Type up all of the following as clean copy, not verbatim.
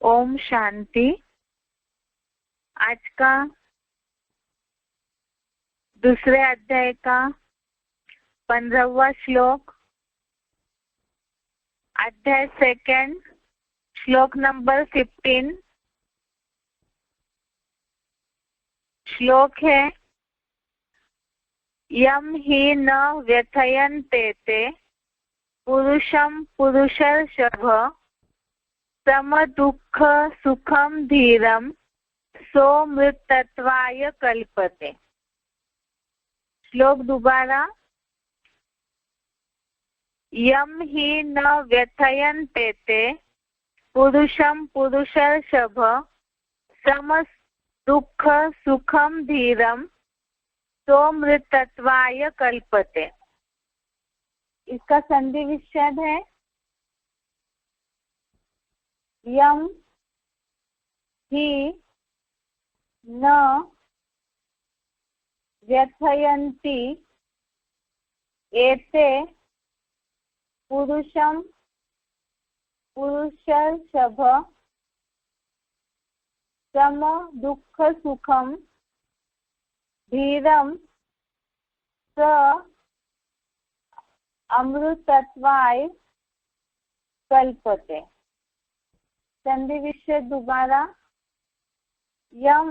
ओम शांति। आज का दूसरे अध्याय का 15वां श्लोक, अध्याय सेकंड, श्लोक नंबर 15। श्लोक है यम ही न व्यथयन्ते ते पुरुषं पुरुषर्षभ सम दुःख सुखम धीरम सोमृतत्वाय कल्पते। श्लोक दोबारा। यम ही न व्यथयन्ते ते पुरुषं पुरुषर्षभ सम दुःख सुखम धीरम सोमृतत्वाय कल्पते। इसका संधि विच्छेद है यम ही न व्यथयन्ति एते पुरुषं पुरुषर्षभ सम दुःख सुखम धीरम स अमृतत्वाय कल्पते। संधि विच्छेद दोबारा। यम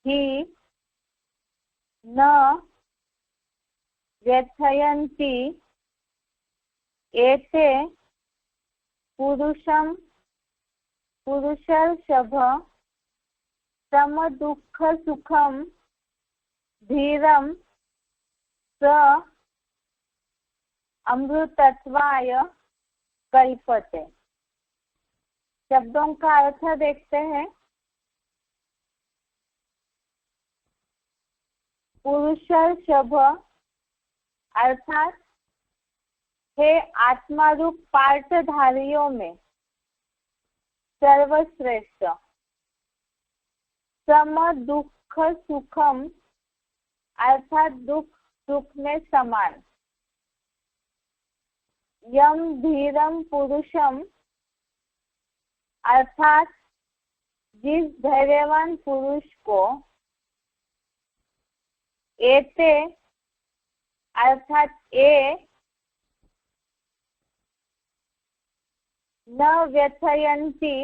ही न व्यथयन्ति एते पुरुषं पुरुषर्षभ सम दुःख सुखम धीरम स अमृतत्वाय कल्पते। शब्दों का अर्थ देखते हैं। पुरुषर्षभ अर्थात हे आत्मारूप पार्थधारियों में सर्वश्रेष्ठ, सम दुःख सुखम अर्थात दुख सुख में समान, यम धीरम पुरुषम अर्थात जिस धैर्यवान पुरुष को, एते अर्थात ए न व्यथयन्ति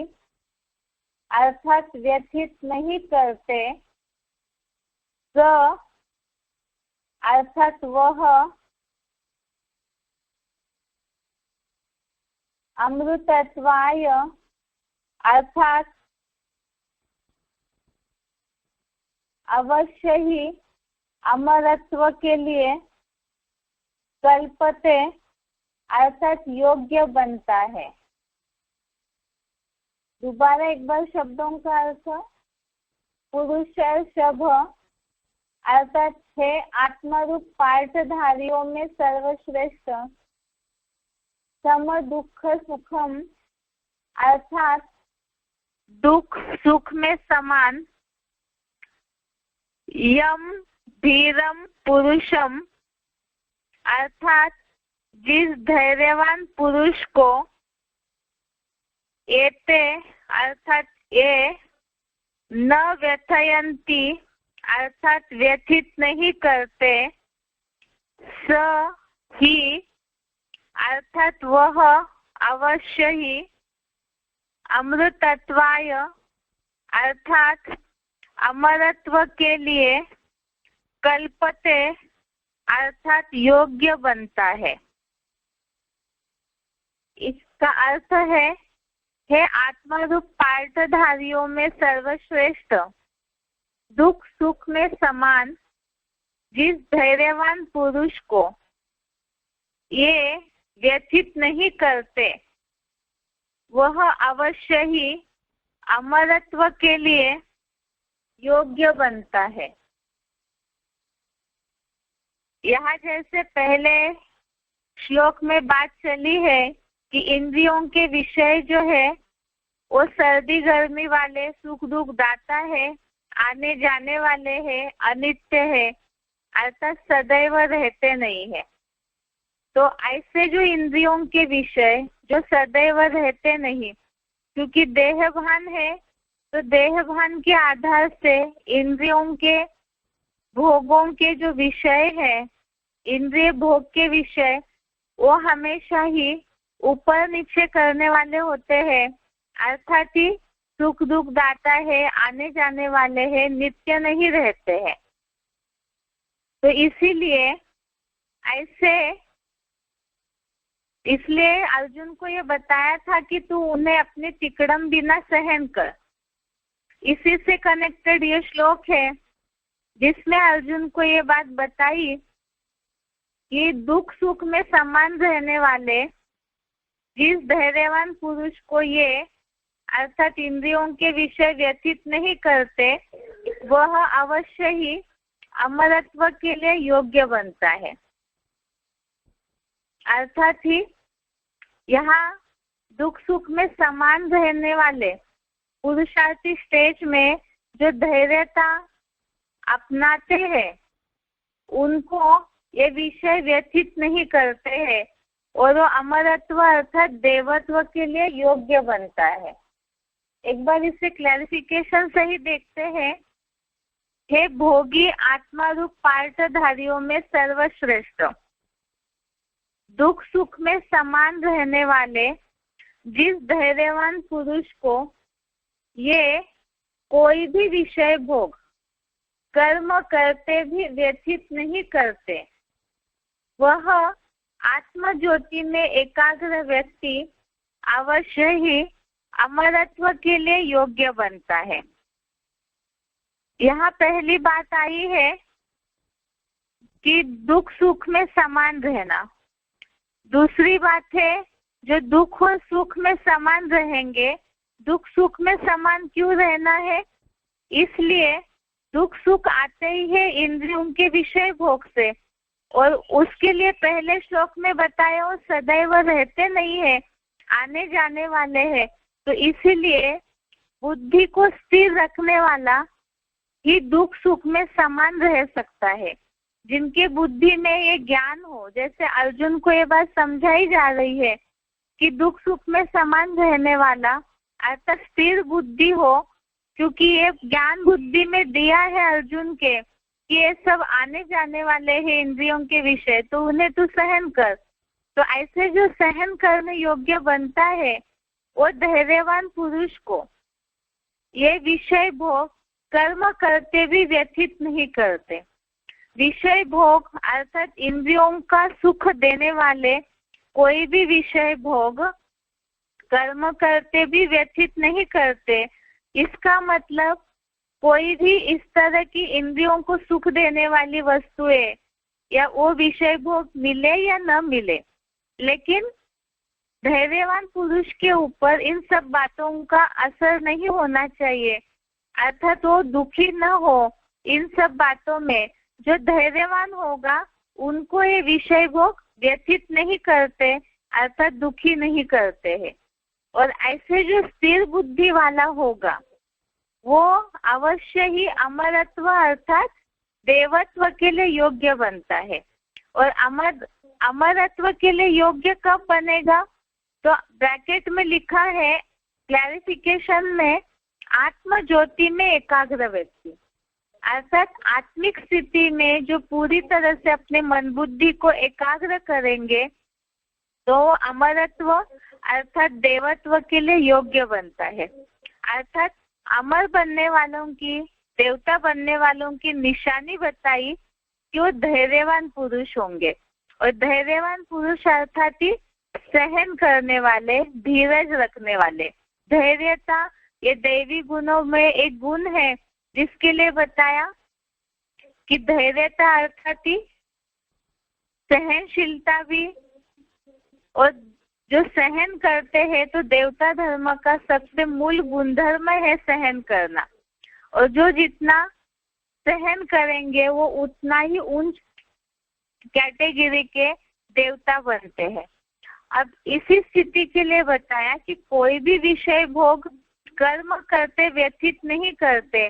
अर्थात व्यथित नहीं करते, स अर्थात वह, अमृतत्वाय अर्थात अवश्य ही अमरत्व के लिए, कल्पते अर्थात योग्य बनता है। दोबारा एक बार शब्दों का अर्थ। पुरुषर्षभ अर्थात है आत्मरूप पार्थधारियों में सर्वश्रेष्ठ, सम दुःख सुखम अर्थात दुख सुख में समान, यम धीरम पुरुषम अर्थात जिस धैर्यवान पुरुष को, एते अर्थात ए न व्यथयन्ति अर्थात व्यथित नहीं करते, स ही अर्थात वह अवश्य ही, अमृतत्वाय अर्थात अमरत्व के लिए, कल्पते अर्थात योग्य बनता है। इसका अर्थ है हे आत्मरूप पार्थधारियों में सर्वश्रेष्ठ, दुख सुख में समान जिस धैर्यवान पुरुष को ये व्यथित नहीं करते, वह अवश्य ही अमरत्व के लिए योग्य बनता है। यहाँ जैसे पहले श्लोक में बात चली है कि इंद्रियों के विषय जो है वो सर्दी गर्मी वाले, सुख दुख दाता है, आने जाने वाले हैं, अनित्य है, अर्थात सदैव रहते नहीं है। तो ऐसे जो इंद्रियों के विषय जो सदैव रहते नहीं, क्योंकि देह भान है तो देह भान के आधार से इंद्रियों के भोगों के जो विषय है, इंद्रिय भोग के विषय, वो हमेशा ही ऊपर नीचे करने वाले होते हैं, अर्थात ही सुख दुख दाता है, आने जाने वाले हैं, नित्य नहीं रहते हैं। तो इसलिए अर्जुन को ये बताया था कि तू उन्हें अपने तिकड़म बिना सहन कर। इसी से कनेक्टेड ये श्लोक है जिसमें अर्जुन को ये बात बताई कि दुख सुख में समान रहने वाले जिस धैर्यवान पुरुष को ये अर्थात इंद्रियों के विषय व्यतीत नहीं करते, वह अवश्य ही अमरत्व के लिए योग्य बनता है। अर्थात ही यहाँ दुख सुख में समान रहने वाले पुरुषार्थी स्टेज में जो धैर्यता अपनाते हैं, उनको ये विषय व्यतीत नहीं करते हैं और वो अमरत्व अर्थात देवत्व के लिए योग्य बनता है। एक बार इसे क्लैरिफिकेशन से ही देखते हैं। हे भोगी आत्मा रूप पार्थधारियों में सर्वश्रेष्ठ, दुख सुख में समान रहने वाले जिस धैर्यवान पुरुष को ये कोई भी विषय भोग कर्म करते भी व्यथित नहीं करते, वह आत्म ज्योति में एकाग्र व्यक्ति अवश्य ही अमरत्व के लिए योग्य बनता है। यहाँ पहली बात आई है कि दुख सुख में समान रहना। दूसरी बात है जो दुख और सुख में समान रहेंगे। दुख सुख में समान क्यों रहना है? इसलिए दुख सुख आते ही है इंद्रियों के विषय भोग से, और उसके लिए पहले श्लोक में बताया वो सदैव रहते नहीं है, आने जाने वाले हैं। तो इसीलिए बुद्धि को स्थिर रखने वाला ही दुख सुख में समान रह सकता है। जिनके बुद्धि में ये ज्ञान हो, जैसे अर्जुन को ये बात समझाई जा रही है कि दुख सुख में समान रहने वाला अर्थात स्थिर बुद्धि हो, क्योंकि ये ज्ञान बुद्धि में दिया है अर्जुन के कि ये सब आने जाने वाले हैं इंद्रियों के विषय, तो उन्हें तू सहन कर। तो ऐसे जो सहन करने योग्य बनता है वो धैर्यवान पुरुष को ये विषय भोग कर्म करते भी व्यथित नहीं करते। विषय भोग अर्थात इंद्रियों का सुख देने वाले कोई भी विषय भोग कर्म करते भी व्यथित नहीं करते। इसका मतलब कोई भी इस तरह की इंद्रियों को सुख देने वाली वस्तुएं या वो विषय भोग मिले या न मिले, लेकिन धैर्यवान पुरुष के ऊपर इन सब बातों का असर नहीं होना चाहिए, अर्थात वो दुखी न हो इन सब बातों में। जो धैर्यवान होगा उनको ये विषय भोग व्यथित नहीं करते, अर्थात दुखी नहीं करते हैं। और ऐसे जो स्थिर बुद्धि वाला होगा वो अवश्य ही अमरत्व अर्थात देवत्व के लिए योग्य बनता है। और अमरत्व के लिए योग्य कब बनेगा? तो ब्रैकेट में लिखा है क्लैरिफिकेशन में, आत्म ज्योति में एकाग्र व्यक्ति, अर्थात आत्मिक स्थिति में जो पूरी तरह से अपने मन बुद्धि को एकाग्र करेंगे तो अमरत्व अर्थात देवत्व के लिए योग्य बनता है। अर्थात अमर बनने वालों की, देवता बनने वालों की निशानी बताई कि वो धैर्यवान पुरुष होंगे। और धैर्यवान पुरुष अर्थात ही सहन करने वाले, धीरज रखने वाले। धैर्यता ये दैवी गुणों में एक गुण है जिसके लिए बताया कि धैर्यता अर्थात ही सहनशीलता भी, और जो सहन करते हैं तो देवता धर्म का सबसे मूल गुणधर्म है सहन करना। और जो जितना सहन करेंगे वो उतना ही उच्च कैटेगरी के देवता बनते हैं। अब इसी स्थिति के लिए बताया कि कोई भी विषय भोग कर्म करते व्यथित नहीं करते।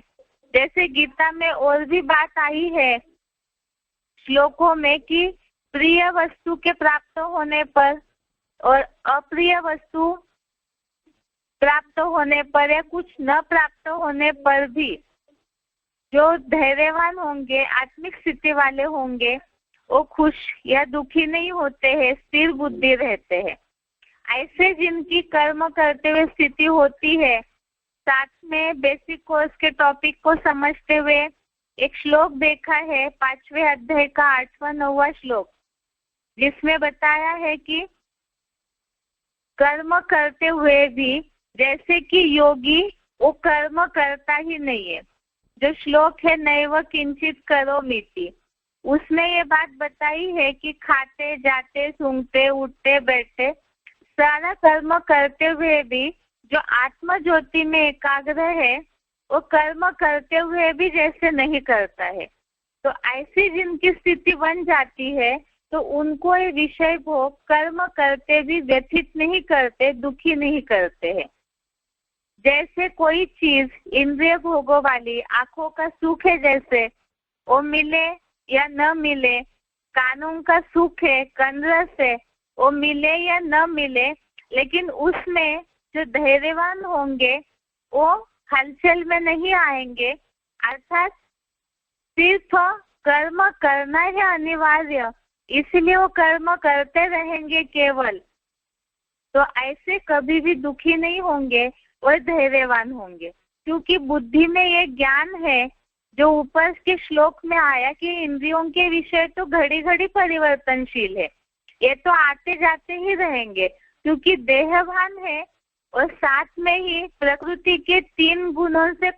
जैसे गीता में और भी बात आई है श्लोकों में कि प्रिय वस्तु के प्राप्त होने पर और अप्रिय वस्तु प्राप्त होने पर या कुछ न प्राप्त होने पर भी जो धैर्यवान होंगे, आत्मिक स्थिति वाले होंगे, वो खुश या दुखी नहीं होते हैं, स्थिर बुद्धि रहते हैं। ऐसे जिनकी कर्म करते हुए स्थिति होती है, साथ में बेसिक कोर्स के टॉपिक को समझते हुए एक श्लोक देखा है 5वें अध्याय का 8वां 9वां श्लोक, जिसमें बताया है कि कर्म करते हुए भी जैसे कि योगी वो कर्म करता ही नहीं है। जो श्लोक है नैव किंचित करोमीति, उसमें ये बात बताई है कि खाते जाते सूंघते उठते बैठते सारा कर्म करते हुए भी जो आत्म ज्योति में एकाग्र है वो कर्म करते हुए भी जैसे नहीं करता है। तो ऐसी जिनकी स्थिति बन जाती है तो उनको ये विषय भोग कर्म करते भी व्यथित नहीं करते, दुखी नहीं करते हैं। जैसे कोई चीज इंद्रिय भोगों वाली आंखों का सुख है, जैसे वो मिले या न मिले, कानों का सुख है, कंद्रस है, वो मिले या न मिले, लेकिन उसमें जो धैर्यवान होंगे वो हलचल में नहीं आएंगे। अर्थात सिर्फ कर्म करना है अनिवार्य, इसलिए वो कर्म करते रहेंगे केवल। तो ऐसे कभी भी दुखी नहीं होंगे और धैर्यवान होंगे, क्योंकि बुद्धि में ये ज्ञान है जो ऊपर के श्लोक में आया कि इंद्रियों के विषय तो घड़ी घड़ी परिवर्तनशील है, ये तो आते जाते ही रहेंगे, क्योंकि देहभान है और साथ में ही प्रकृति के 3 गुणों से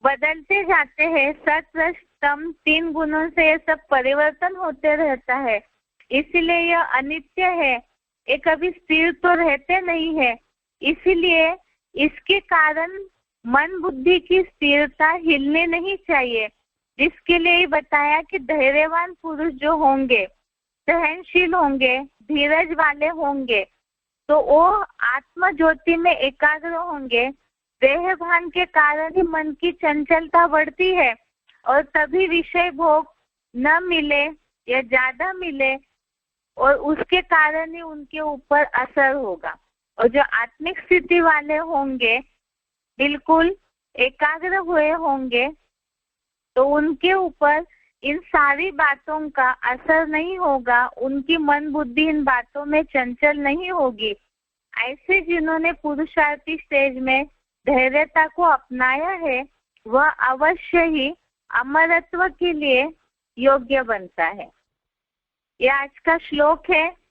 बदलते जाते हैं। सत रज तम 3 गुणों से ये सब परिवर्तन होते रहता है, इसलिए यह अनित्य है, ये कभी स्थिर तो रहते नहीं है। इसीलिए इसके कारण मन बुद्धि की स्थिरता हिलने नहीं चाहिए, जिसके लिए बताया कि धैर्यवान पुरुष जो होंगे, सहनशील होंगे, धीरज वाले होंगे, तो वो आत्म ज्योति में एकाग्र होंगे। देह भान के कारण ही मन की चंचलता बढ़ती है और तभी विषय भोग न मिले या ज्यादा मिले और उसके कारण ही उनके ऊपर असर होगा। और जो आत्मिक स्थिति वाले होंगे, बिल्कुल एकाग्र हुए होंगे, तो उनके ऊपर इन सारी बातों का असर नहीं होगा, उनकी मन बुद्धि इन बातों में चंचल नहीं होगी। ऐसे जिन्होंने पुरुषार्थी स्टेज में धैर्यता को अपनाया है, वह अवश्य ही अमरत्व के लिए योग्य बनता है। यह आज का श्लोक है,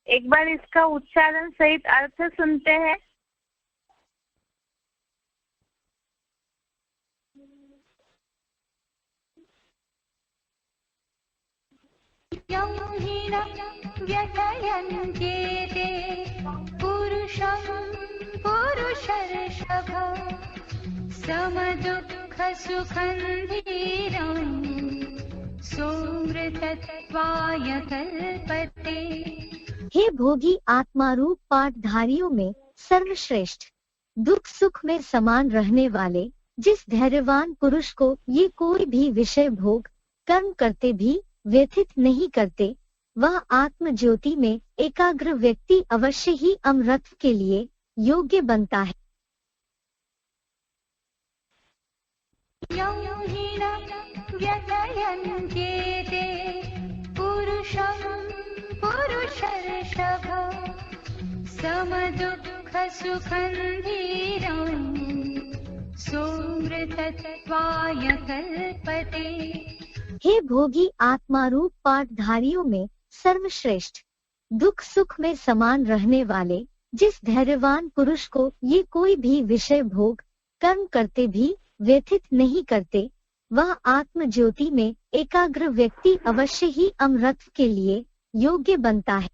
एक बार इसका उच्चारण सहित अर्थ सुनते हैं। व्यथयन्त्येते पुरुषं पुरुषर्षभ समदुःखसुखं धीरं सोमृतत्वाय कल्पते। हे भोगी आत्मारूप पाठधारियों में सर्वश्रेष्ठ, दुख सुख में समान रहने वाले, जिस धैर्यवान पुरुष को ये कोई भी विषय भोग कर्म करते भी व्यथित नहीं करते, वह आत्म ज्योति में एकाग्र व्यक्ति अवश्य ही अमरत्व के लिए योग्य बनता है। व्यथयन्त्येते पुरुषं पुरुषर्षभ समदुःखसुखं धीरं सोमृतत्वाय कल्पते। हे भोगी आत्मारूप पाठधारियों में सर्वश्रेष्ठ, दुख सुख में समान रहने वाले, जिस धैर्यवान पुरुष को ये कोई भी विषय भोग कर्म करते भी व्यथित नहीं करते, वह आत्म ज्योति में एकाग्र व्यक्ति अवश्य ही अमरत्व के लिए योग्य बनता है।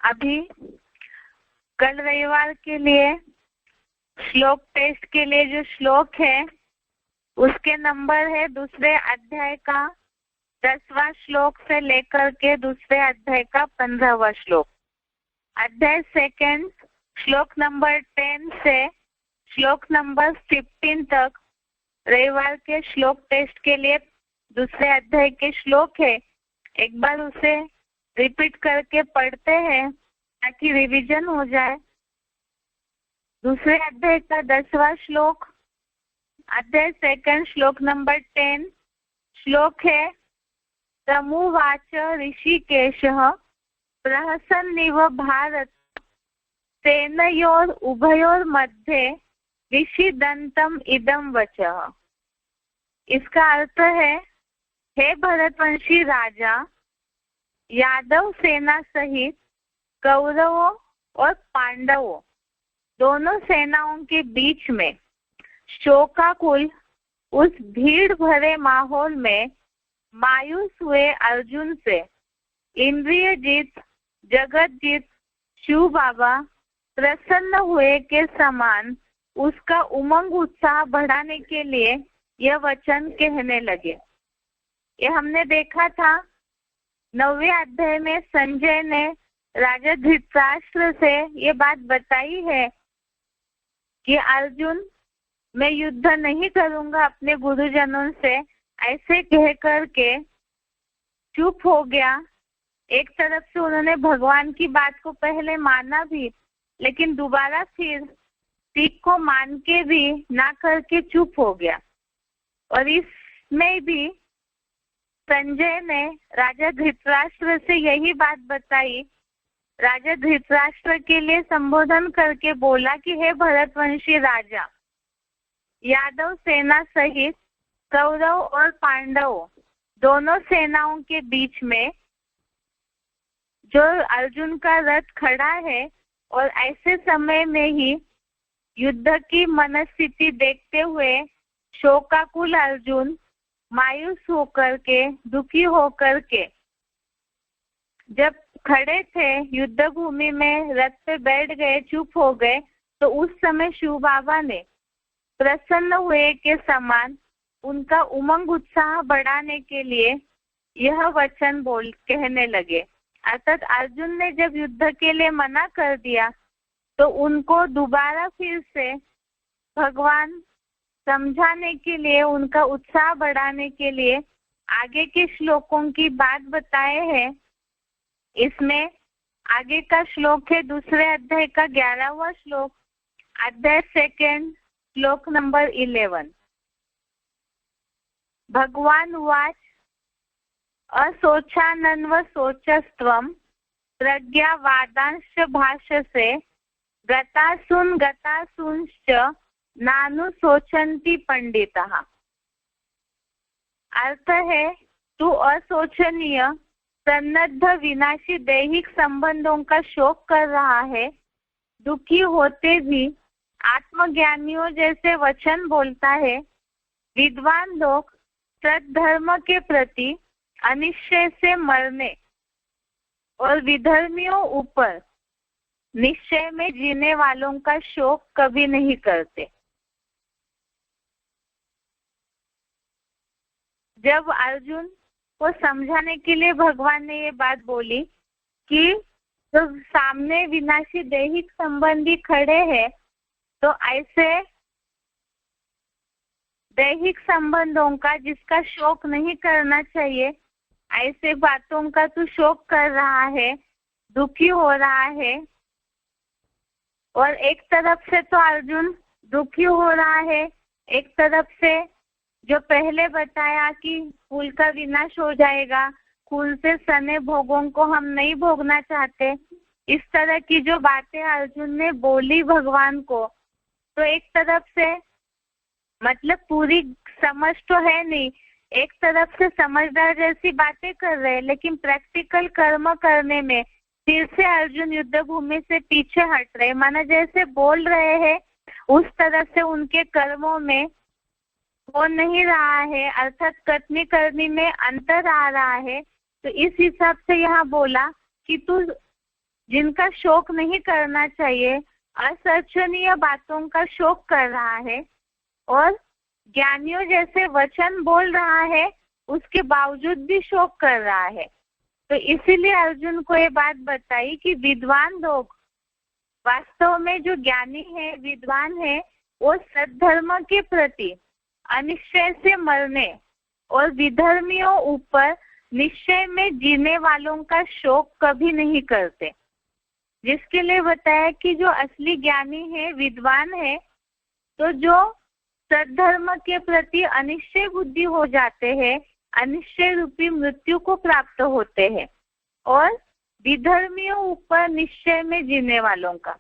अभी कल रविवार के लिए श्लोक टेस्ट के लिए जो श्लोक है उसके नंबर है दूसरे अध्याय का 10वां श्लोक से लेकर के दूसरे अध्याय का 15वां श्लोक। अध्याय सेकंड श्लोक नंबर 10 से श्लोक नंबर 15 तक रविवार के श्लोक टेस्ट के लिए दूसरे अध्याय के श्लोक है। एक बार उसे रिपीट करके पढ़ते हैं ताकि रिवीजन हो जाए। दूसरे अध्याय का 10वां श्लोक, अध्याय 2 श्लोक नंबर 10 श्लोक है तमुवाच ऋषिकेशः प्रहसन्निव भारत सेनयोर उभयोर मध्ये विषिदन्तम् इदं वचः। इसका अर्थ है, हे भरतवंशी राजा, यादव सेना सहित कौरवों और पांडवों दोनों सेनाओं के बीच में शोकाकुल उस भीड़ भरे माहौल में मायूस हुए अर्जुन से इंद्रिय जीत, जगत जीत शिव बाबा प्रसन्न हुए के समान उसका उमंग उत्साह बढ़ाने के लिए यह वचन कहने लगे। ये हमने देखा था 9वें अध्याय में संजय ने राजा धृतराष्ट्र से ये बात बताई है कि अर्जुन, मैं युद्ध नहीं करूंगा अपने गुरुजनों से, ऐसे कह करके चुप हो गया। एक तरफ से उन्होंने भगवान की बात को पहले माना भी, लेकिन दोबारा फिर सीख को मान के भी ना करके चुप हो गया। और इसमें भी संजय ने राजा धृतराष्ट्र से यही बात बताई। राजा धृतराष्ट्र के लिए संबोधन करके बोला कि हे भरतवंशी राजा, यादव सेना सहित कौरव और पांडव दोनों सेनाओं के बीच में जो अर्जुन का रथ खड़ा है, और ऐसे समय में ही युद्ध की मनस्थिति देखते हुए शोकाकुल अर्जुन मायूस होकर के, दुखी होकर के जब खड़े थे युद्ध भूमि में, रथ पे बैठ गए, चुप हो गए, तो उस समय शिव बाबा ने प्रसन्न हुए के समान उनका उमंग उत्साह बढ़ाने के लिए यह वचन कहने लगे। अर्थात अर्जुन ने जब युद्ध के लिए मना कर दिया तो उनको दोबारा फिर से भगवान समझाने के लिए, उनका उत्साह बढ़ाने के लिए आगे के श्लोकों की बात बताए हैं। इसमें आगे का श्लोक है दूसरे अध्याय का 11वां श्लोक, अध्याय 2 श्लोक नंबर 11। भगवान उवाच असोचानन्व सोचस्त्वं प्रज्ञावादांश्च भाषसे गतासूंश्च नानु सोचन्ति पंडितः। अर्थ है, तू असोचनीय सन्नद्ध विनाशी दैहिक संबंधों का शोक कर रहा है, दुखी होते भी आत्मज्ञानियों जैसे वचन बोलता है। विद्वान लोग सद्धर्म के प्रति अनिश्चय से मरने और विधर्मियों ऊपर निश्चय में जीने वालों का शोक कभी नहीं करते। जब अर्जुन को समझाने के लिए भगवान ने ये बात बोली कि जो सामने विनाशी दैहिक संबंधी खड़े हैं, तो ऐसे दैहिक संबंधों का जिसका शोक नहीं करना चाहिए, ऐसे बातों का तू शोक कर रहा है, दुखी हो रहा है। और एक तरफ से तो अर्जुन दुखी हो रहा है, एक तरफ से जो पहले बताया कि कुल का विनाश हो जाएगा, कुल से सने भोगों को हम नहीं भोगना चाहते, इस तरह की जो बातें अर्जुन ने बोली भगवान को, तो एक तरफ से मतलब पूरी समझ तो है नहीं, एक तरफ से समझदार जैसी बातें कर रहे हैं, लेकिन प्रैक्टिकल कर्म करने में फिर से अर्जुन युद्ध भूमि से पीछे हट रहे, माना जैसे बोल रहे हैं उस तरह से उनके कर्मों में हो नहीं रहा है, अर्थात कथनी करनी में अंतर आ रहा है। तो इस हिसाब से यहाँ बोला कि तू जिनका शोक नहीं करना चाहिए, असर्चनीय बातों का शोक कर रहा है और ज्ञानियों जैसे वचन बोल रहा है, उसके बावजूद भी शोक कर रहा है। तो इसीलिए अर्जुन को ये बात बताई कि विद्वान लोग वास्तव में जो ज्ञानी है, विद्वान है, वो सद्धर्म के प्रति अनिश्चय से मरने और विधर्मियों ऊपर निश्चय में जीने वालों का शोक कभी नहीं करते। जिसके लिए बताया कि जो असली ज्ञानी है, विद्वान है, तो जो सद्धर्म के प्रति अनिश्चय बुद्धि हो जाते हैं, अनिश्चय रूपी मृत्यु को प्राप्त होते हैं। और विधर्मियों ऊपर निश्चय में जीने वालों का,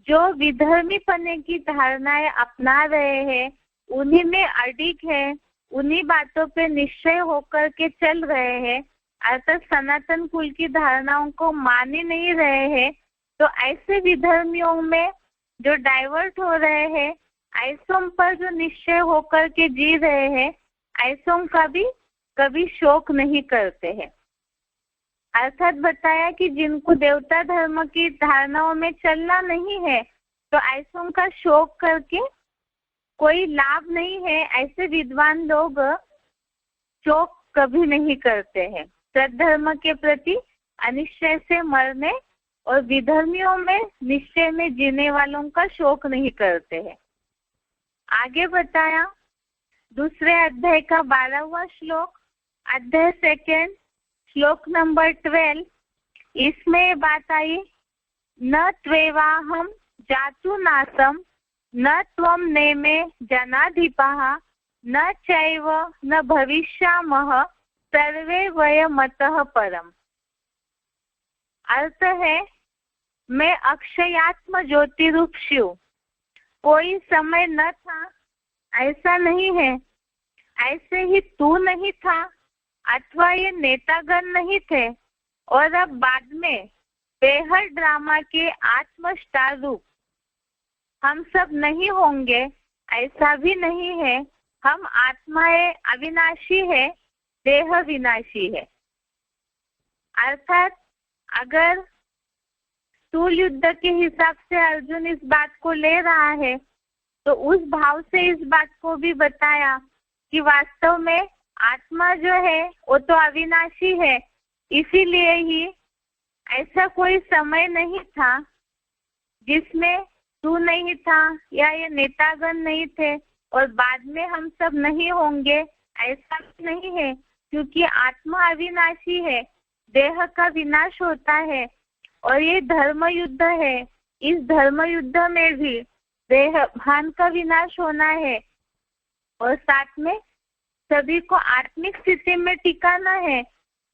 जो विधर्मी पने की धारणाएं अपना रहे हैं, उन्हीं में अडिग है, उन्हीं बातों पे निश्चय होकर के चल रहे हैं, अर्थात सनातन कुल की धारणाओं को मान ही नहीं रहे हैं, तो ऐसे विधर्मियों में जो डाइवर्ट हो रहे हैं, ऐसों पर जो निश्चय होकर के जी रहे हैं, ऐसों का भी कभी शोक नहीं करते हैं। अर्थात बताया कि जिनको देवता धर्म की धारणाओं में चलना नहीं है, तो ऐसों का शोक करके कोई लाभ नहीं है। ऐसे विद्वान लोग शोक कभी नहीं करते हैं। सद्धर्म के प्रति अनिश्चय से मरने और विधर्मियों में निश्चय में जीने वालों का शोक नहीं करते हैं। आगे बताया दूसरे अध्याय का 12वां श्लोक, अध्याय 2 श्लोक नंबर 12। इसमें ये बात आई, न त्वेवाहम जातु नासम न त्वम नेमे जनाधिपः न चैव न भविष्यामः सर्वे वयमतः परम। अर्थ है, मैं अक्षयात्म ज्योति रूप शिव, कोई समय न था ऐसा नहीं है, ऐसे ही तू नहीं था अथवा ये नेतागण नहीं थे, और अब बाद में बेहद ड्रामा के आत्म स्टार रूप हम सब नहीं होंगे, ऐसा भी नहीं है। हम आत्माएं अविनाशी है, देह विनाशी है। अर्थात अगर स्थूल युद्ध के हिसाब से अर्जुन इस बात को ले रहा है, तो उस भाव से इस बात को भी बताया कि वास्तव में आत्मा जो है वो तो अविनाशी है, इसीलिए ही ऐसा कोई समय नहीं था जिसमें तू नहीं था या ये नेतागण नहीं थे और बाद में हम सब नहीं होंगे, ऐसा नहीं है, क्योंकि आत्मा अविनाशी है, देह का विनाश होता है और ये धर्म युद्ध है। इस धर्म युद्ध में भी देह भान का विनाश होना है और साथ में सभी को आत्मिक स्थिति में टिकाना है,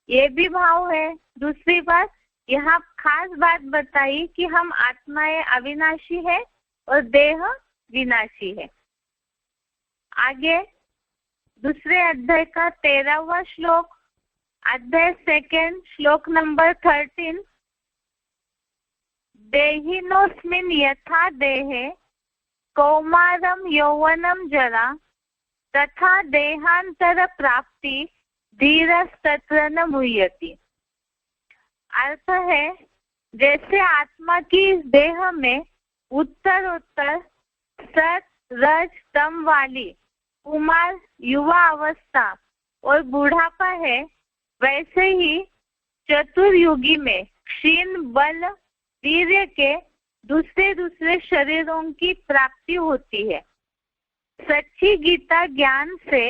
ये भी भाव है। दूसरी बात, यहाँ खास बात बताई कि हम आत्माएं अविनाशी है और देह विनाशी है। आगे दूसरे अध्याय का 13वां श्लोक, अध्याय 2 श्लोक नंबर 13। देहिनोस्मिन् यथा देहे कौमारम यौवनम जरा तथा देहांतर प्राप्ति धीरस्तत्र न मुह्यति। अर्थ है, जैसे आत्मा की इस देह में उत्तरोत्तर सत रज तम वाली कुमार युवा अवस्था और बूढ़ापा है, वैसे ही चतुर्युगी में क्षीण बल वीर्य के दूसरे दूसरे शरीरों की प्राप्ति होती है। सच्ची गीता ज्ञान से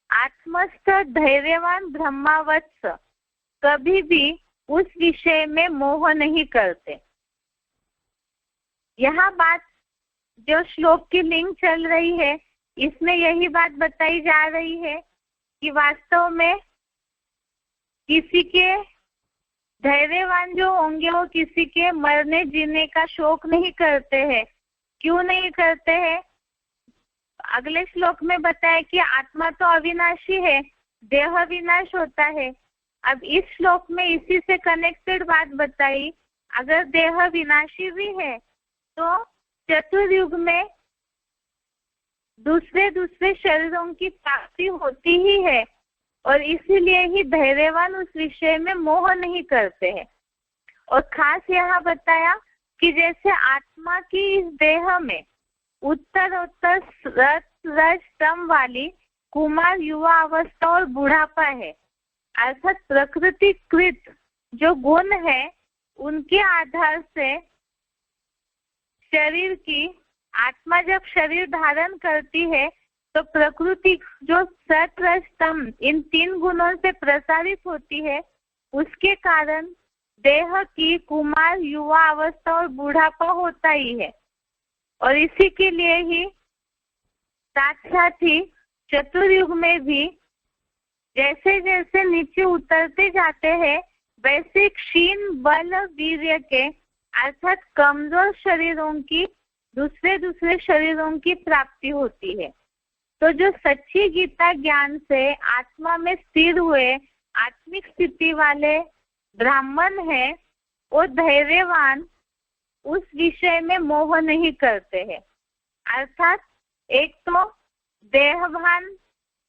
आत्मस्थ धैर्यवान ब्रह्मावत्स कभी भी उस विषय में मोह नहीं करते। यहाँ बात जो श्लोक की लिंक चल रही है, इसमें यही बात बताई जा रही है कि वास्तव में किसी के धैर्यवान जो होंगे वो किसी के मरने जीने का शोक नहीं करते हैं। क्यों नहीं करते हैं? अगले श्लोक में बताया कि आत्मा तो अविनाशी है, देह विनाश होता है। अब इस श्लोक में इसी से कनेक्टेड बात बताई, अगर देह विनाशी भी है तो चतुर्युग में दूसरे दूसरे शरीरों की प्राप्ति होती ही है और इसीलिए ही धैर्यवान उस विषय में मोह नहीं करते हैं। और खास यहाँ बताया कि जैसे आत्मा की इस देह में उत्तरोत्तर रस रज तम वाली कुमार युवा अवस्था और बुढ़ापा है, अर्थात प्रकृतिकृत जो गुण है उनके आधार से शरीर की आत्मा जब शरीर धारण करती है तो प्रकृति जो सत रज तम इन 3 गुणों से प्रसारित होती है, उसके कारण देह की कुमार, युवा अवस्था और बूढ़ापा होता ही है। और इसी के लिए ही साथ साथ ही चतुर्युग में भी जैसे जैसे नीचे उतरते जाते हैं, वैसे क्षीण बल वीर्य के अर्थात कमजोर शरीरों की दूसरे शरीरों की प्राप्ति होती है। तो जो सच्ची गीता ज्ञान से आत्मा में स्थिर हुए आत्मिक स्थिति वाले ब्राह्मण है, वो धैर्यवान उस विषय में मोह नहीं करते हैं। अर्थात एक तो देहभान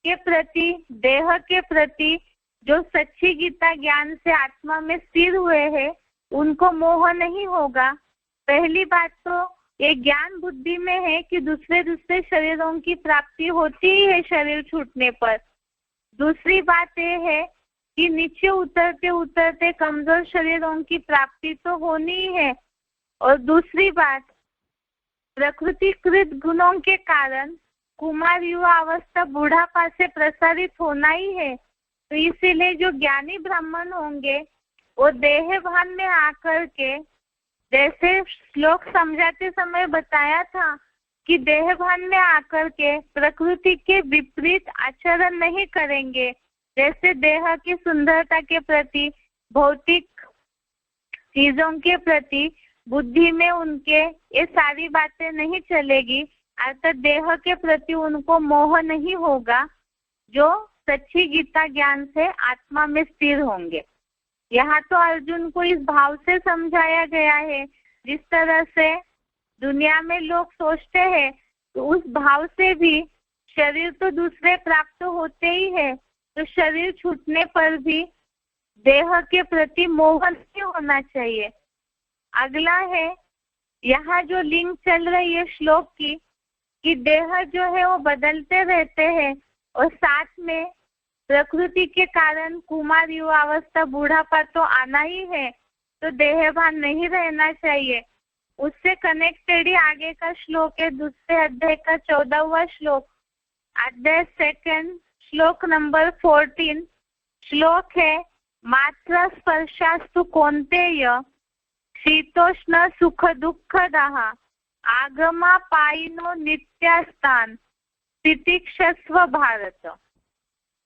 के प्रति, देह के प्रति जो सच्ची गीता ज्ञान से आत्मा में स्थिर हुए हैं, उनको मोह नहीं होगा। पहली बात तो ये ज्ञान बुद्धि में है कि दूसरे शरीरों की प्राप्ति होती ही है शरीर छूटने पर। दूसरी बात ये है कि नीचे उतरते उतरते कमजोर शरीरों की प्राप्ति तो होनी ही है। और दूसरी बात, प्रकृतिकृत गुणों के कारण कुमार, युवा अवस्था, बूढ़ापा से प्रसारित होना ही है। तो इसीलिए जो ज्ञानी ब्राह्मण होंगे वो देहभान में आकर के, जैसे श्लोक समझाते समय बताया था कि देहभान में आकर के प्रकृति के विपरीत आचरण नहीं करेंगे। जैसे देह की सुंदरता के प्रति, भौतिक चीजों के प्रति बुद्धि में उनके ये सारी बातें नहीं चलेगी, अर्थात देह के प्रति उनको मोह नहीं होगा, जो सच्ची गीता ज्ञान से आत्मा में स्थिर होंगे। यहाँ तो अर्जुन को इस भाव से समझाया गया है, जिस तरह से दुनिया में लोग सोचते हैं, तो उस भाव से भी शरीर तो दूसरे प्राप्त होते ही है, तो शरीर छूटने पर भी देह के प्रति मोह नहीं होना चाहिए। अगला है, यहाँ जो लिंक चल रही है श्लोक की, कि देह जो है वो बदलते रहते हैं और साथ में प्रकृति के कारण कुमार, युवा अवस्था, बूढ़ापा तो आना ही है, तो देहभान नहीं रहना चाहिए। उससे कनेक्टेड ही आगे का श्लोक है, दूसरे अध्याय का 14वां श्लोक, अध्याय 2 श्लोक नंबर 14 श्लोक है, मात्र स्पर्शास्तु कौन्तेय शीतोष्ण सुख दुःखदाः आगमा पायिनो नित्यास्तान तितिक्षस्व भारत।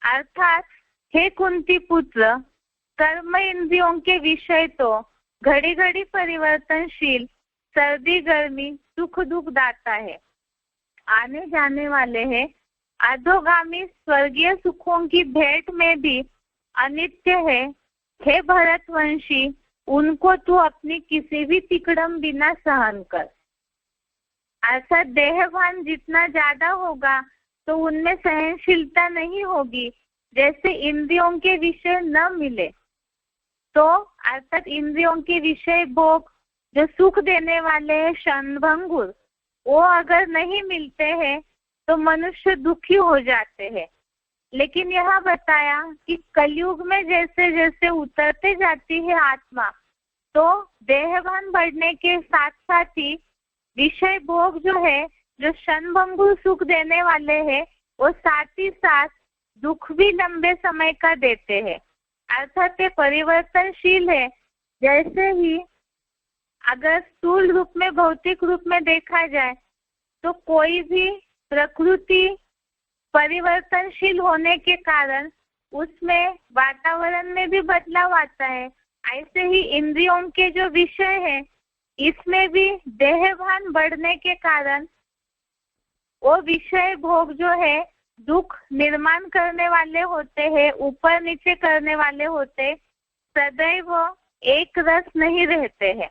अर्थात हे कुंती पुत्र, कर्म इंद्रियों के विषय तो घड़ी घड़ी परिवर्तनशील, सर्दी गर्मी, सुख दुख दाता है, आने जाने वाले हैं। अधोगामी स्वर्गीय सुखों की भेंट में भी अनित्य है। हे भरतवंशी, उनको तू अपनी किसी भी तिकड़म बिना सहन कर। अर्थात देहभान जितना ज्यादा होगा तो उनमें सहनशीलता नहीं होगी। जैसे इंद्रियों के विषय न मिले तो अर्थात इंद्रियों के विषय भोग जो सुख देने वाले हैं क्षणभंगुर, वो अगर नहीं मिलते हैं तो मनुष्य दुखी हो जाते हैं। लेकिन यह बताया कि कलयुग में जैसे जैसे उतरते जाती है आत्मा, तो देहभान बढ़ने के साथ साथ ही विषय भोग जो है, जो क्षणभंगुर सुख देने वाले हैं, वो साथ ही साथ दुख भी लंबे समय का देते हैं। अर्थात ये परिवर्तनशील है। जैसे ही अगर स्थूल रूप में, भौतिक रूप में देखा जाए तो कोई भी प्रकृति परिवर्तनशील होने के कारण उसमें वातावरण में भी बदलाव आता है। ऐसे ही इंद्रियों के जो विषय है, इसमें भी देहभान बढ़ने के कारण वो विषय भोग जो है दुख निर्माण करने वाले होते हैं, ऊपर नीचे करने वाले होते, सदैव एक रस नहीं रहते हैं।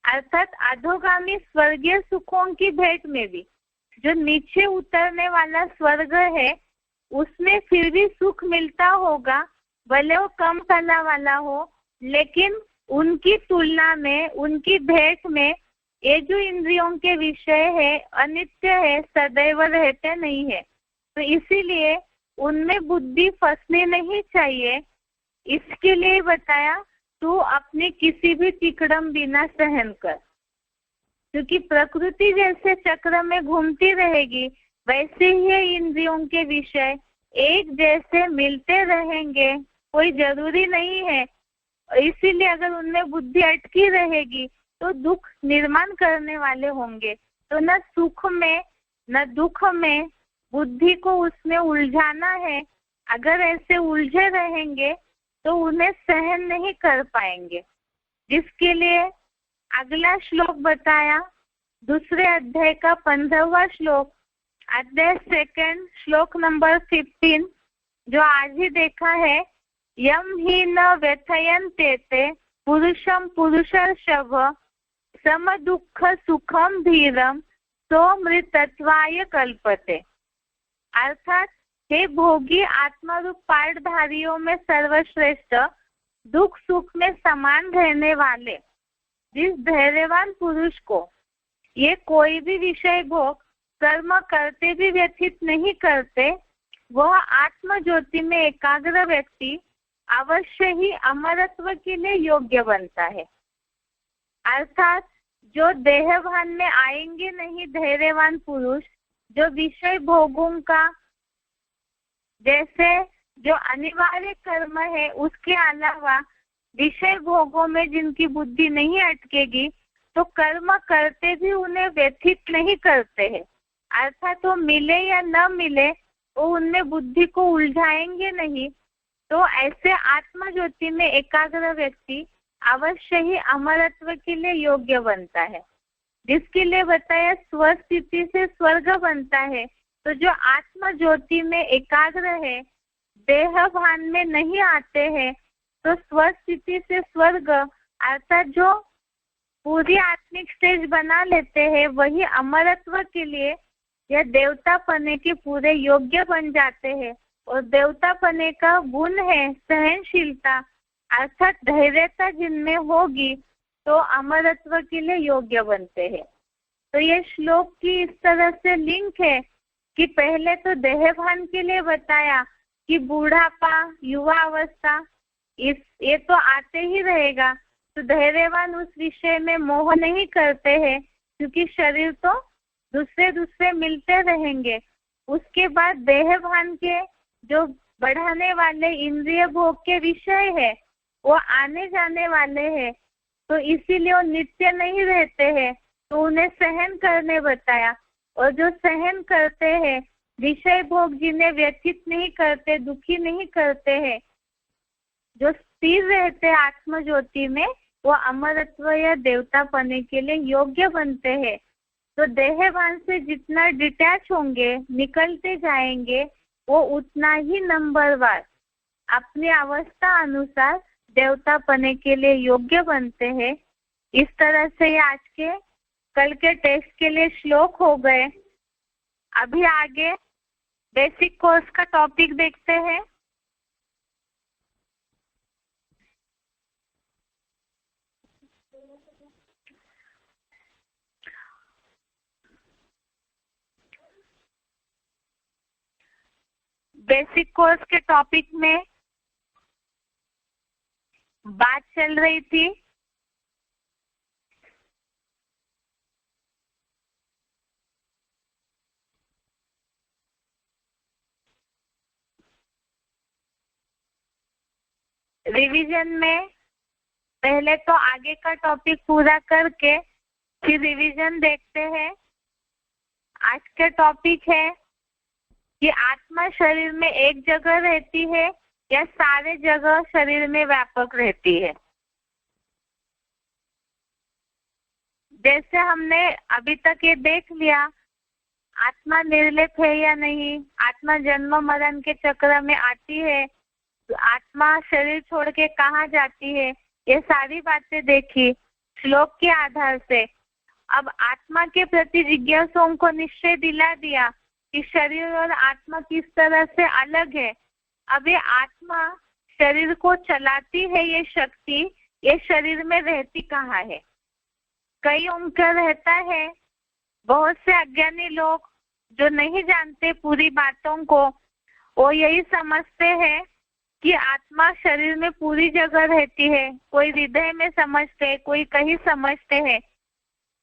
अर्थात अधोगामी स्वर्गीय सुखों की भेंट में भी जो नीचे उतरने वाला स्वर्ग है, उसमें फिर भी सुख मिलता होगा, भले वो कम कला वाला हो, लेकिन उनकी तुलना में, उनकी भेंट में ये जो इंद्रियों के विषय है अनित्य है, सदैव रहते नहीं है। तो इसीलिए उनमें बुद्धि फंसनी नहीं चाहिए। इसके लिए बताया तू अपनी किसी भी तिकड़म बिना सहन कर, क्योंकि प्रकृति जैसे चक्र में घूमती रहेगी, वैसे ही इंद्रियों के विषय एक जैसे मिलते रहेंगे, कोई जरूरी नहीं है। इसीलिए अगर उनमें बुद्धि अटकी रहेगी तो दुख निर्माण करने वाले होंगे। तो न सुख में न दुख में बुद्धि को उसमें उलझाना है। अगर ऐसे उलझे रहेंगे तो उन्हें सहन नहीं कर पाएंगे, जिसके लिए अगला श्लोक बताया, दूसरे अध्याय का 15वां श्लोक, अध्याय 2 श्लोक नंबर 15, जो आज ही देखा है। यम ही न व्यथयन्ते ते पुरुषम पुरुषर्षभ सम दुःख सुखम धीरम सोमृतत्वाय कल्पते। अर्थात हे भोगी आत्मारूप पाठधारियों में सर्वश्रेष्ठ, दुख सुख में समान रहने वाले जिस धैर्यवान पुरुष को ये कोई भी विषय भोग कर्म करते भी व्यथित नहीं करते, वह आत्म ज्योति में एकाग्र व्यक्ति अवश्य ही अमरत्व के लिए योग्य बनता है। अर्थात जो देहभान में आएंगे नहीं धैर्यवान पुरुष, जो विषय भोगों का जैसे जो अनिवार्य कर्म है उसके अलावा विषय भोगों में जिनकी बुद्धि नहीं अटकेगी, तो कर्म करते भी उन्हें व्यथित नहीं करते हैं। अर्थात वो मिले या न मिले वो उनमें बुद्धि को उलझाएंगे नहीं। तो ऐसे आत्म ज्योति में एकाग्र व्यक्ति अवश्य ही अमरत्व के लिए योग्य बनता है, जिसके लिए बताया स्वस्थिति से स्वर्ग बनता है। तो जो आत्म ज्योति में एकाग्र है, देह भान में नहीं आते हैं, तो स्वस्थिति से स्वर्ग अर्थात जो पूरी आत्मिक स्टेज बना लेते हैं, वही अमरत्व के लिए या देवता पने के पूरे योग्य बन जाते हैं। और देवता पने का गुण है सहनशीलता, अर्थात धैर्यता जिनमें होगी तो अमरत्व के लिए योग्य बनते हैं। तो ये श्लोक की इस तरह से लिंक है कि पहले तो देहभान के लिए बताया कि बूढ़ापा युवा अवस्था ये तो आते ही रहेगा, तो धैर्यवान उस विषय में मोह नहीं करते हैं, क्योंकि शरीर तो दूसरे मिलते रहेंगे। उसके बाद देहभान के जो बढ़ाने वाले इंद्रिय भोग के विषय है वो आने जाने वाले हैं, तो इसीलिए वो नित्य नहीं रहते हैं, तो उन्हें सहन करने बताया। और जो सहन करते हैं विषय भोग जिन्हें व्यथित नहीं करते, दुखी नहीं करते हैं, जो स्थिर रहते आत्म ज्योति में, वो अमरत्व या देवता पने के लिए योग्य बनते हैं। तो देहभान से जितना डिटैच होंगे, निकलते जाएंगे, वो उतना ही नंबरवार अपनी अवस्था अनुसार देवता पने के लिए योग्य बनते हैं। इस तरह से आज के कल के टेस्ट के लिए श्लोक हो गए। अभी आगे बेसिक कोर्स का टॉपिक देखते हैं। बेसिक कोर्स के टॉपिक में बात चल रही थी रिवीजन में। पहले तो आगे का टॉपिक पूरा करके फिर रिवीजन देखते हैं। आज का टॉपिक है कि आत्मा शरीर में एक जगह रहती है या सारे जगह शरीर में व्यापक रहती है। जैसे हमने अभी तक ये देख लिया, आत्मा निर्लेप है या नहीं, आत्मा जन्म मरण के चक्र में आती है, तो आत्मा शरीर छोड़ के कहाँ जाती है, ये सारी बातें देखी श्लोक के आधार से। अब आत्मा के प्रति जिज्ञासुओं को निश्चय दिला दिया कि शरीर और आत्मा किस तरह से अलग है। अब ये आत्मा शरीर को चलाती है, ये शक्ति ये शरीर में रहती कहाँ है? कई उनका रहता है। बहुत से अज्ञानी लोग जो नहीं जानते पूरी बातों को, वो यही समझते हैं कि आत्मा शरीर में पूरी जगह रहती है। कोई हृदय में समझते हैं, कोई कहीं समझते हैं।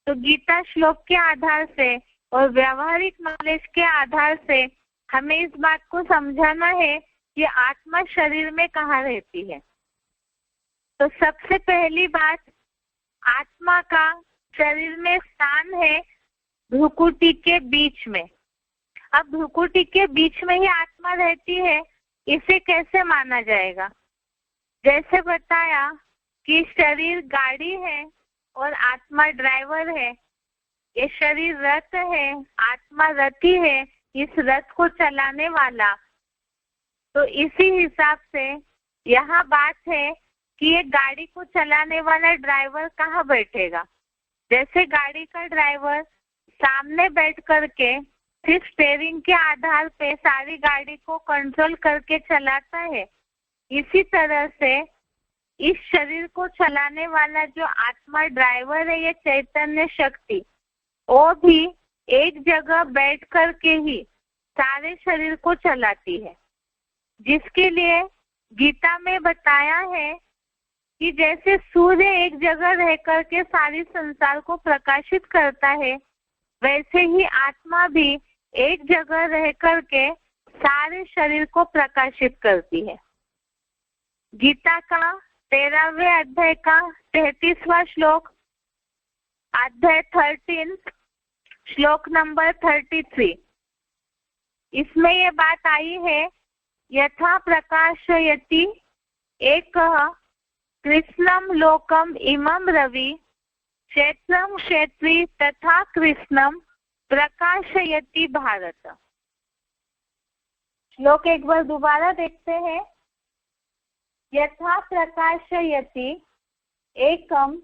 तो गीता श्लोक के आधार से और व्यावहारिक नॉलेज के आधार से हमें इस बात को समझाना है कि आत्मा शरीर में कहाँ रहती है। तो सबसे पहली बात, आत्मा का शरीर में स्थान है भ्रुकुटी के बीच में। अब भ्रुकुटी के बीच में ही आत्मा रहती है, इसे कैसे माना जाएगा? जैसे बताया कि शरीर गाड़ी है और आत्मा ड्राइवर है। ये शरीर रथ है, आत्मा रथी है, इस रथ को चलाने वाला। तो इसी हिसाब से यहाँ बात है कि ये गाड़ी को चलाने वाला ड्राइवर कहाँ बैठेगा। जैसे गाड़ी का ड्राइवर सामने बैठ करके फिर स्टेयरिंग के आधार पे सारी गाड़ी को कंट्रोल करके चलाता है, इसी तरह से इस शरीर को चलाने वाला जो आत्मा ड्राइवर है, ये चैतन्य शक्ति, वो भी एक जगह बैठ करके ही सारे शरीर को चलाती है। जिसके लिए गीता में बताया है कि जैसे सूर्य एक जगह रह करके सारी संसार को प्रकाशित करता है, वैसे ही आत्मा भी एक जगह रह करके सारे शरीर को प्रकाशित करती है। गीता का 13वें अध्याय का 33वां श्लोक, अध्याय 13 श्लोक नंबर 33, इसमें ये बात आई है, यथा प्रकाशयति एकः कृष्णम लोकम इमं रवि क्षेत्रम क्षेत्री तथा कृष्णम प्रकाशयति भारत। श्लोक एक बार दोबारा देखते हैं। यथा प्रकाशयति एकम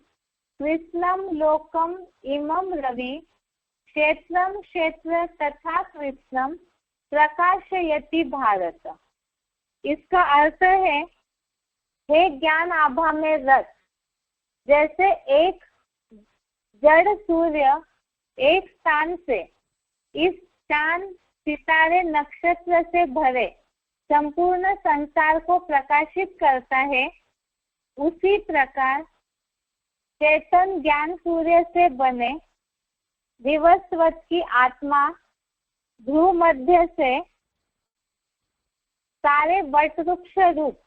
कृष्णम लोकम इमं रवि क्षेत्रम क्षेत्र तथा कृष्णम प्रकाशयति भारत। इसका अर्थ है, हे ज्ञान आभा में रथ, जैसे एक जड़ सूर्य एक स्थान से इस चांद सितारे नक्षत्र से भरे संपूर्ण संसार को प्रकाशित करता है, उसी प्रकार चेतन ज्ञान सूर्य से बने दिवसवत की आत्मा ध्रुव मध्य से सारे वट वृक्ष रूप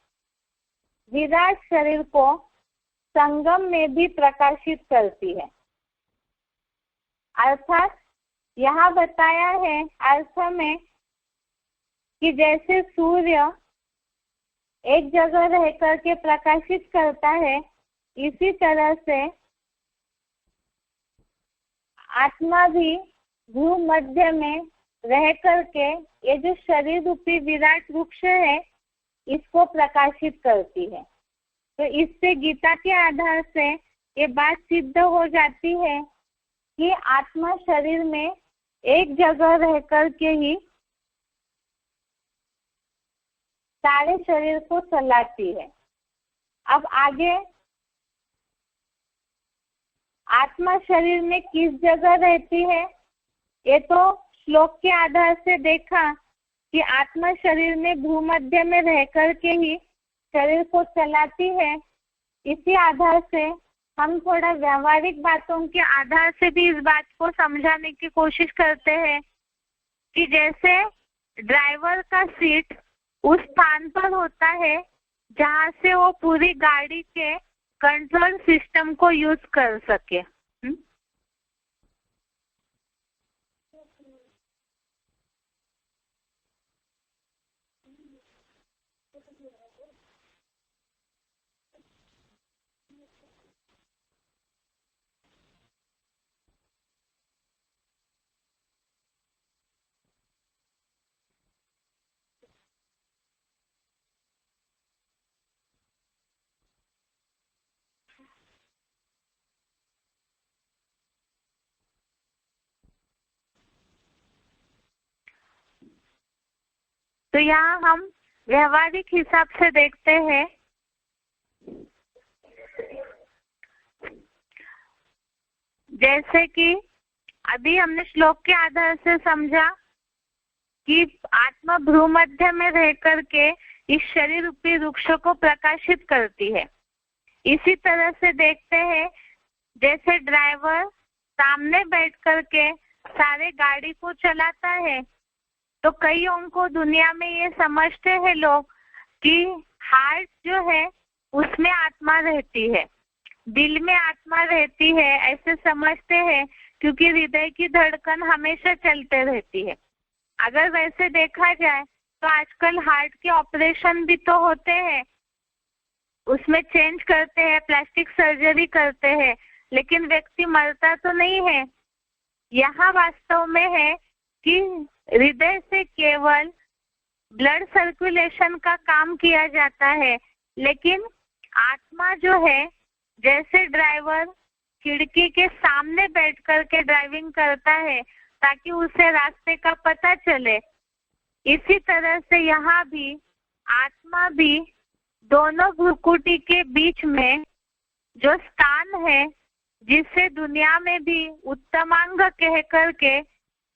विराट शरीर को संगम में भी प्रकाशित करती है। अर्थात यहाँ बताया है अर्थ में कि जैसे सूर्य एक जगह रह करके प्रकाशित करता है, इसी तरह से आत्मा भी ध्रुव मध्य में रह करके ये जो शरीर रूपी विराट वृक्ष है, इसको प्रकाशित करती है। तो इससे गीता के आधार से ये बात सिद्ध हो जाती है कि आत्मा शरीर में एक जगह रह करके ही सारे शरीर को चलाती है। अब आगे आत्मा शरीर में किस जगह रहती है, ये तो श्लोक के आधार से देखा कि आत्मा शरीर में भूमध्य में रह करके ही शरीर को चलाती है। इसी आधार से हम थोड़ा व्यवहारिक बातों के आधार से भी इस बात को समझाने की कोशिश करते हैं कि जैसे ड्राइवर का सीट उस स्थान पर होता है जहाँ से वो पूरी गाड़ी के कंट्रोल सिस्टम को यूज कर सके। तो यहाँ हम व्यवहारिक हिसाब से देखते हैं। जैसे कि अभी हमने श्लोक के आधार से समझा कि आत्मा भ्रूमध्य में रह करके इस शरीर रूपी वृक्ष को प्रकाशित करती है। इसी तरह से देखते हैं जैसे ड्राइवर सामने बैठ करके सारे गाड़ी को चलाता है। तो कईयों को दुनिया में ये समझते हैं लोग कि हार्ट जो है उसमें आत्मा रहती है, दिल में आत्मा रहती है, ऐसे समझते हैं क्योंकि हृदय की धड़कन हमेशा चलते रहती है। अगर वैसे देखा जाए तो आजकल हार्ट के ऑपरेशन भी तो होते हैं, उसमें चेंज करते हैं, प्लास्टिक सर्जरी करते हैं, लेकिन व्यक्ति मरता तो नहीं है। यहाँ वास्तव में है कि हृदय से केवल ब्लड सर्कुलेशन का काम किया जाता है, लेकिन आत्मा जो है, जैसे ड्राइवर खिड़की के सामने बैठ कर के ड्राइविंग करता है ताकि उसे रास्ते का पता चले, इसी तरह से यहाँ भी आत्मा भी दोनों भ्रुकुटी के बीच में जो स्थान है, जिसे दुनिया में भी उत्तमांग कह करके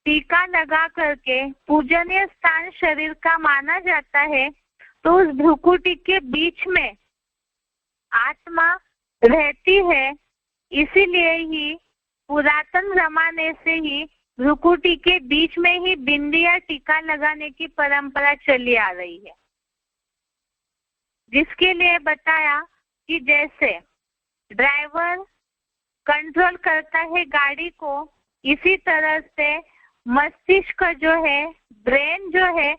टीका लगा करके पूजनीय स्थान शरीर का माना जाता है, तो उस भ्रुकुटी के बीच में आत्मा रहती है। इसीलिए ही पुरातन जमाने से ही भ्रुकुटी के बीच में ही बिंदी या टीका लगाने की परंपरा चली आ रही है, जिसके लिए बताया कि जैसे ड्राइवर कंट्रोल करता है गाड़ी को, इसी तरह से मस्तिष्क जो है, ब्रेन जो है,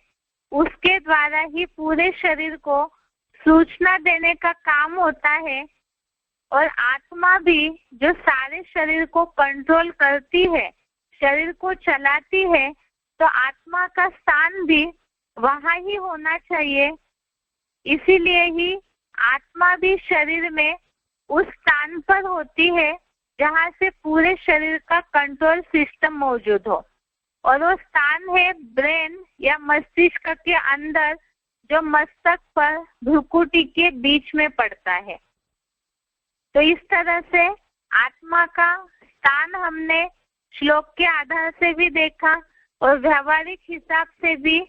उसके द्वारा ही पूरे शरीर को सूचना देने का काम होता है। और आत्मा भी जो सारे शरीर को कंट्रोल करती है, शरीर को चलाती है, तो आत्मा का स्थान भी वहाँ ही होना चाहिए। इसीलिए ही आत्मा भी शरीर में उस स्थान पर होती है जहाँ से पूरे शरीर का कंट्रोल सिस्टम मौजूद हो, और वो स्थान है ब्रेन या मस्तिष्क के अंदर, जो मस्तक पर भ्रुकुटी के बीच में पड़ता है। तो इस तरह से आत्मा का स्थान हमने श्लोक के आधार से भी देखा, और व्यवहारिक हिसाब से भी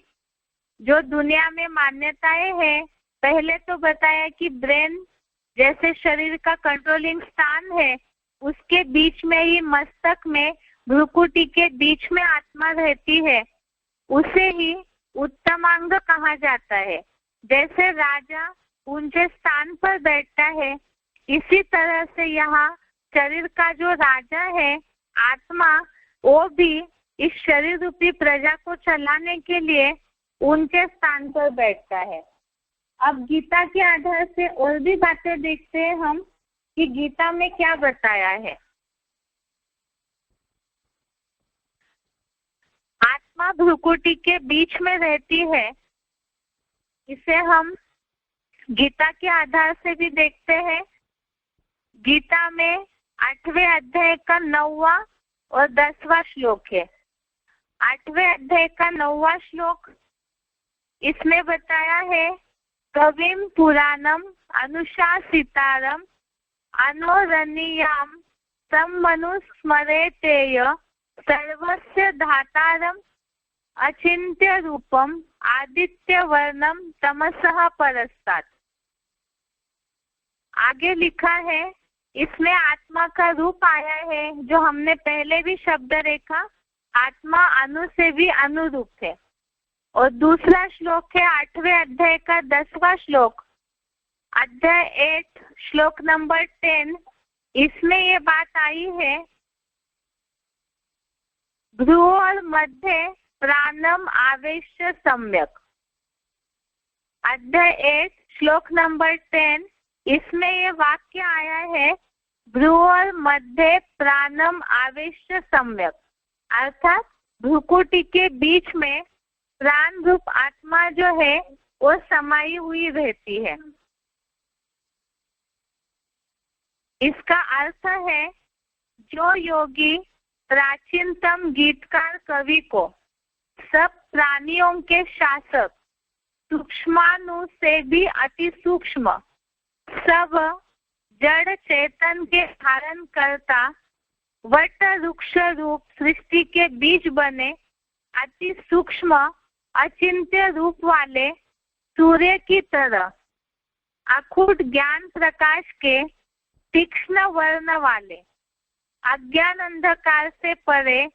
जो दुनिया में मान्यताएं हैं, पहले तो बताया कि ब्रेन जैसे शरीर का कंट्रोलिंग स्थान है, उसके बीच में ही मस्तक में भ्रुकुटी के बीच में आत्मा रहती है, उसे ही उत्तमांग कहा जाता है। जैसे राजा ऊंचे स्थान पर बैठता है, इसी तरह से यहाँ शरीर का जो राजा है आत्मा, वो भी इस शरीर रूपी प्रजा को चलाने के लिए ऊंचे स्थान पर बैठता है। अब गीता के आधार से और भी बातें देखते हैं हम कि गीता में क्या बताया है। आत्मा भ्रुकुटी के बीच में रहती है, इसे हम गीता के आधार से भी देखते हैं। गीता में 8वें अध्याय का 9वां और 10वां श्लोक है। 8वें अध्याय का 9वां श्लोक, इसमें बताया है, कविम पुराणम अनुशासितारम अनोरणीयाम सम्मनुस्मरेतेय सर्वस्य धातारम अचिंत्य रूपम आदित्य वर्णम तमसः परस्तात्। आगे लिखा है, इसमें आत्मा का रूप आया है, जो हमने पहले भी शब्द देखा, आत्मा अनु से भी अनुरूप है। और दूसरा श्लोक है 8वें अध्याय का 10वां श्लोक, अध्याय 8 श्लोक नंबर 10। इसमें ये बात आई है, भ्रुवोर मध्ये प्राणम आवेश्य सम्यक। अध्याय 8 श्लोक नंबर 10, इसमें ये वाक्य आया है, भ्रुवोर मध्ये प्राणम आवेश्य सम्यक, अर्थात भ्रुकुटी के बीच में प्राण रूप आत्मा जो है वो समाई हुई रहती है। इसका अर्थ है, जो योगी प्राचीनतम गीतकार कवि को सब प्राणियों के शासक, सूक्ष्माणु से भी अति सूक्ष्म, सब जड़ चेतन के धारण करता, वट वृक्ष रूप सृष्टि के बीज बने अति सूक्ष्म अचिंत्य रूप वाले सूर्य की तरह अखूट ज्ञान प्रकाश के तीक्ष्ण वर्ण वाले, अज्ञान अंधकार से परे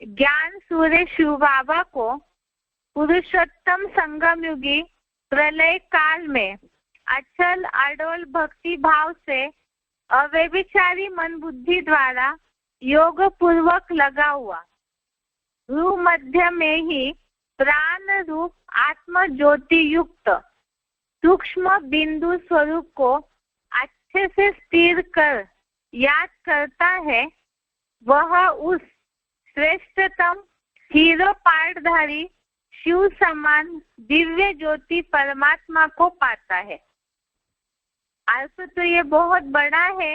ज्ञान सूर्य शिव बाबा को पुरुषोत्तम संगम युगी प्रलय काल में अचल अडोल भक्ति भाव से अव्यभिचारी मन बुद्धि द्वारा योग पूर्वक लगा हुआ भ्रू मध्य में ही प्राण रूप आत्म ज्योति युक्त सूक्ष्म बिंदु स्वरूप को अच्छे से स्थिर कर याद करता है, वह उस श्रेष्ठतम हीरो पाठधारी शिव समान दिव्य ज्योति परमात्मा को पाता है। अर्थ तो ये बहुत बड़ा है।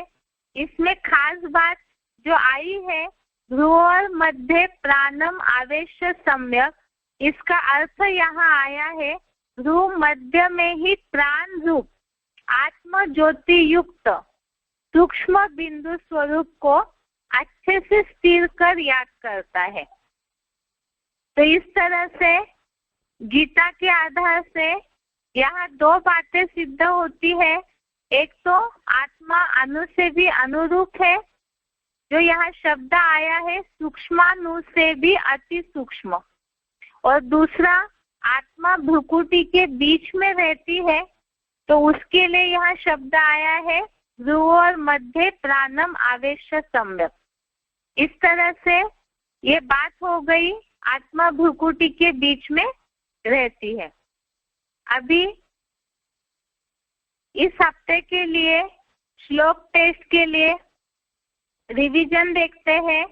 इसमें खास बात जो आई है ध्रुव मध्य प्राणम आवेश सम्यक, इसका अर्थ यहाँ आया है ध्रुव मध्य में ही प्राण रूप आत्म ज्योति युक्त सूक्ष्म बिंदु स्वरूप को अच्छे से स्थिर कर याद करता है। तो इस तरह से गीता के आधार से यहाँ दो बातें सिद्ध होती है। एक तो आत्मा अणु से भी अनुरूप है, जो यहाँ शब्द आया है सूक्ष्माणु से भी अति सूक्ष्म, और दूसरा आत्मा भ्रुकुटी के बीच में रहती है, तो उसके लिए यहाँ शब्द आया है ध्रुव और मध्य प्राणम आवेश सम्यक। इस तरह से ये बात हो गई, आत्मा भ्रुकुटी के बीच में रहती है। अभी इस हफ्ते के लिए श्लोक टेस्ट के लिए रिवीजन देखते हैं।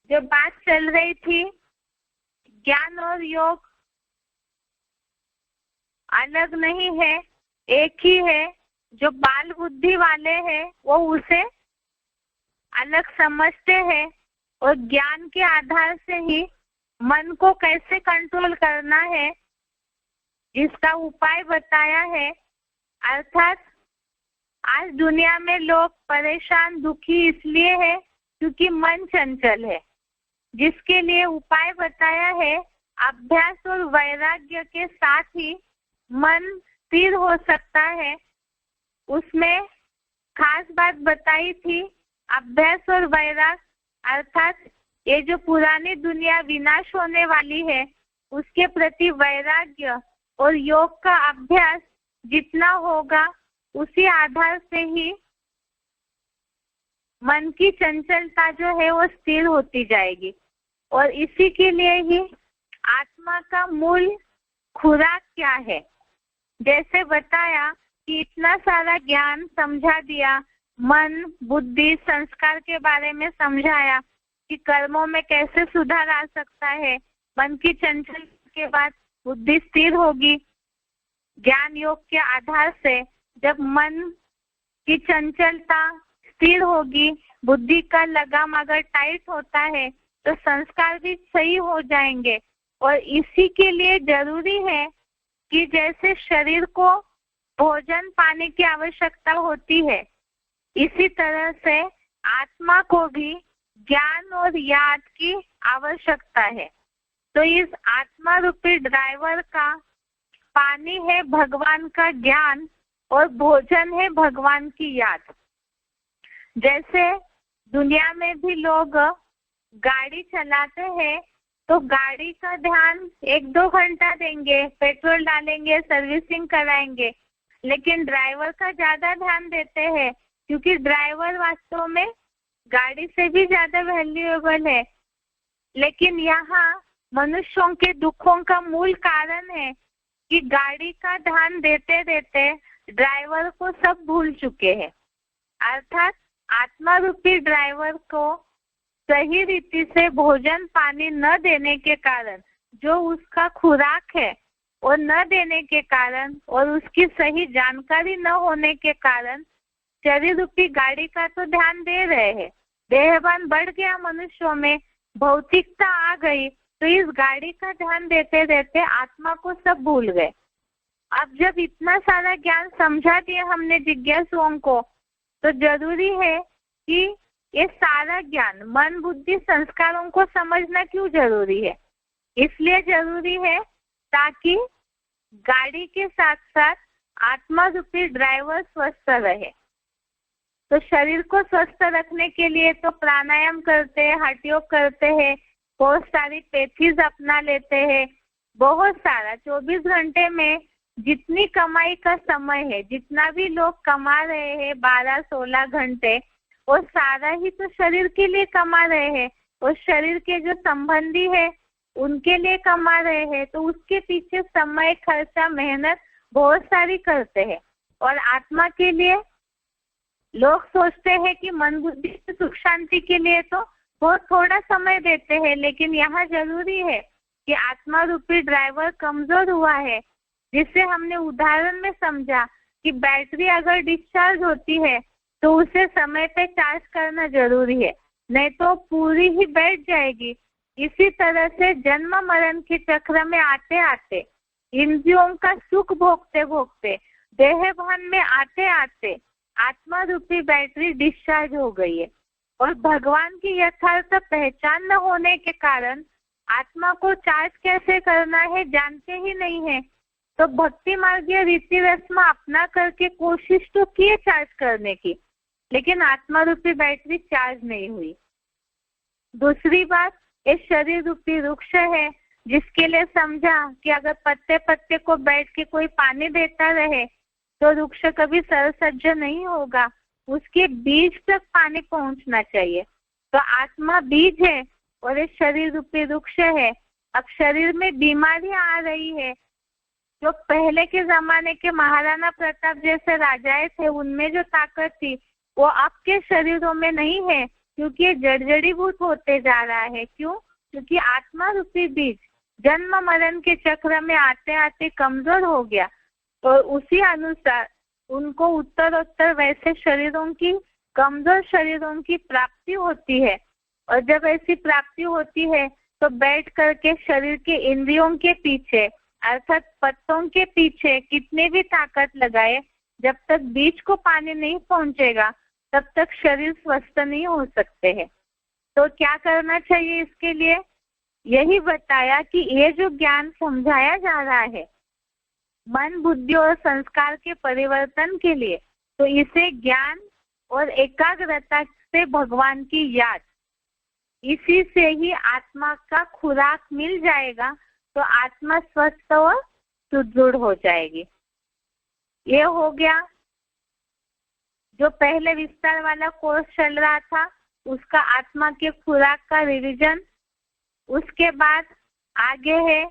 जो बात चल रही थी ज्ञान और योग अलग नहीं है, एक ही है। जो बाल बुद्धि वाले हैं वो उसे अलग समझते हैं और ज्ञान के आधार से ही मन को कैसे कंट्रोल करना है इसका उपाय बताया है। अर्थात आज दुनिया में लोग परेशान दुखी इसलिए है क्योंकि मन चंचल है, जिसके लिए उपाय बताया है अभ्यास और वैराग्य के साथ ही मन स्थिर हो सकता है। उसमें खास बात बताई थी अभ्यास और वैराग, अर्थात ये जो पुरानी दुनिया विनाश होने वाली है उसके प्रति वैराग्य और योग का अभ्यास जितना होगा उसी आधार से ही मन की चंचलता जो है वो स्थिर होती जाएगी। और इसी के लिए ही आत्मा का मूल खुराक क्या है, जैसे बताया कि इतना सारा ज्ञान समझा दिया, मन बुद्धि संस्कार के बारे में समझाया कि कर्मों में कैसे सुधार आ सकता है। मन की चंचल के बाद बुद्धि स्थिर होगी। ज्ञान योग के आधार से जब मन की चंचलता स्थिर होगी, बुद्धि का लगाम अगर टाइट होता है तो संस्कार भी सही हो जाएंगे। और इसी के लिए जरूरी है कि जैसे शरीर को भोजन पानी की आवश्यकता होती है, इसी तरह से आत्मा को भी ज्ञान और याद की आवश्यकता है। तो इस आत्मा रूपी ड्राइवर का पानी है भगवान का ज्ञान और भोजन है भगवान की याद। जैसे दुनिया में भी लोग गाड़ी चलाते हैं तो गाड़ी का ध्यान 1-2 घंटा देंगे, पेट्रोल डालेंगे, सर्विसिंग कराएंगे, लेकिन ड्राइवर का ज्यादा ध्यान देते हैं क्योंकि ड्राइवर वास्तव में गाड़ी से भी ज्यादा वैल्यूएबल है। लेकिन यहाँ मनुष्यों के दुखों का मूल कारण है कि गाड़ी का ध्यान देते देते ड्राइवर को सब भूल चुके हैं। अर्थात आत्मा रूपी ड्राइवर को सही रीति से भोजन पानी न देने के कारण, जो उसका खुराक है और न देने के कारण और उसकी सही जानकारी न होने के कारण शरीर रूपी गाड़ी का तो ध्यान दे रहे हैं, देहभान बढ़ गया मनुष्यों में, भौतिकता आ गई, तो इस गाड़ी का ध्यान देते देते आत्मा को सब भूल गए। अब जब इतना सारा ज्ञान समझा दिया हमने जिज्ञासुओं को, तो जरूरी है कि ये सारा ज्ञान मन बुद्धि संस्कारों को समझना क्यों जरूरी है? इसलिए जरूरी है ताकि गाड़ी के साथ साथ आत्मा रूपी ड्राइवर स्वस्थ रहे। तो शरीर को स्वस्थ रखने के लिए तो प्राणायाम करते हैं, हठ योग करते हैं, बहुत सारी पैथीज अपना लेते हैं, बहुत सारा 24 घंटे में जितनी कमाई का समय है, जितना भी लोग कमा रहे हैं 12-16 घंटे, वो सारा ही तो शरीर के लिए कमा रहे हैं और शरीर के जो संबंधी है उनके लिए कमा रहे हैं। तो उसके पीछे समय, खर्चा, मेहनत बहुत सारी करते हैं। और आत्मा के लिए लोग सोचते हैं कि मन बुद्धि सुख शांति के लिए तो बहुत थोड़ा समय देते हैं, लेकिन यहाँ जरूरी है कि आत्मा रूपी ड्राइवर कमजोर हुआ है, जिससे हमने उदाहरण में समझा कि बैटरी अगर डिस्चार्ज होती है तो उसे समय पे चार्ज करना जरूरी है, नहीं तो पूरी ही बैठ जाएगी। इसी तरह से जन्म मरण के चक्र में आते आते, इंद्रियों का सुख भोगते भोगते, देह भान में आते आते आत्मा रूपी बैटरी डिस्चार्ज हो गई है और भगवान की यथार्थ पहचान न होने के कारण आत्मा को चार्ज कैसे करना है जानते ही नहीं है। तो भक्ति मार्गीय रीति रस्म अपना करके कोशिश तो किए चार्ज करने की, लेकिन आत्मा रूपी बैटरी चार्ज नहीं हुई। दूसरी बात, ये शरीर रूपी वृक्ष है, जिसके लिए समझा कि अगर पत्ते पत्ते को बैठ के कोई पानी देता रहे तो वृक्ष कभी सरसज्ज नहीं होगा, उसके बीज तक पानी पहुंचना चाहिए। तो आत्मा बीज है और ये शरीर रूपी वृक्ष है। अब शरीर में बीमारियां आ रही है, जो पहले के जमाने के महाराणा प्रताप जैसे राजाएं थे उनमें जो ताकत थी वो आपके शरीरों में नहीं है, क्योंकि ये जड़जड़ीभूत होते जा रहा है। क्यों? क्योंकि आत्मा रूपी बीज जन्म मरण के चक्र में आते आते कमजोर हो गया और उसी अनुसार उनको उत्तरोत्तर वैसे शरीरों की, कमजोर शरीरों की प्राप्ति होती है। और जब ऐसी प्राप्ति होती है तो बैठ करके शरीर के इंद्रियों के पीछे अर्थात पत्तों के पीछे कितने भी ताकत लगाए, जब तक बीज को पानी नहीं पहुंचेगा तब तक शरीर स्वस्थ नहीं हो सकते हैं। तो क्या करना चाहिए इसके लिए? यही बताया कि ये जो ज्ञान समझाया जा रहा है मन, बुद्धि और संस्कार के परिवर्तन के लिए, तो इसे ज्ञान और एकाग्रता से भगवान की याद, इसी से ही आत्मा का खुराक मिल जाएगा, तो आत्मा स्वस्थ और सुदृढ़ हो जाएगी। ये हो गया जो पहले विस्तार वाला कोर्स चल रहा था उसका आत्मा के खुराक का रिवीजन। उसके बाद आगे है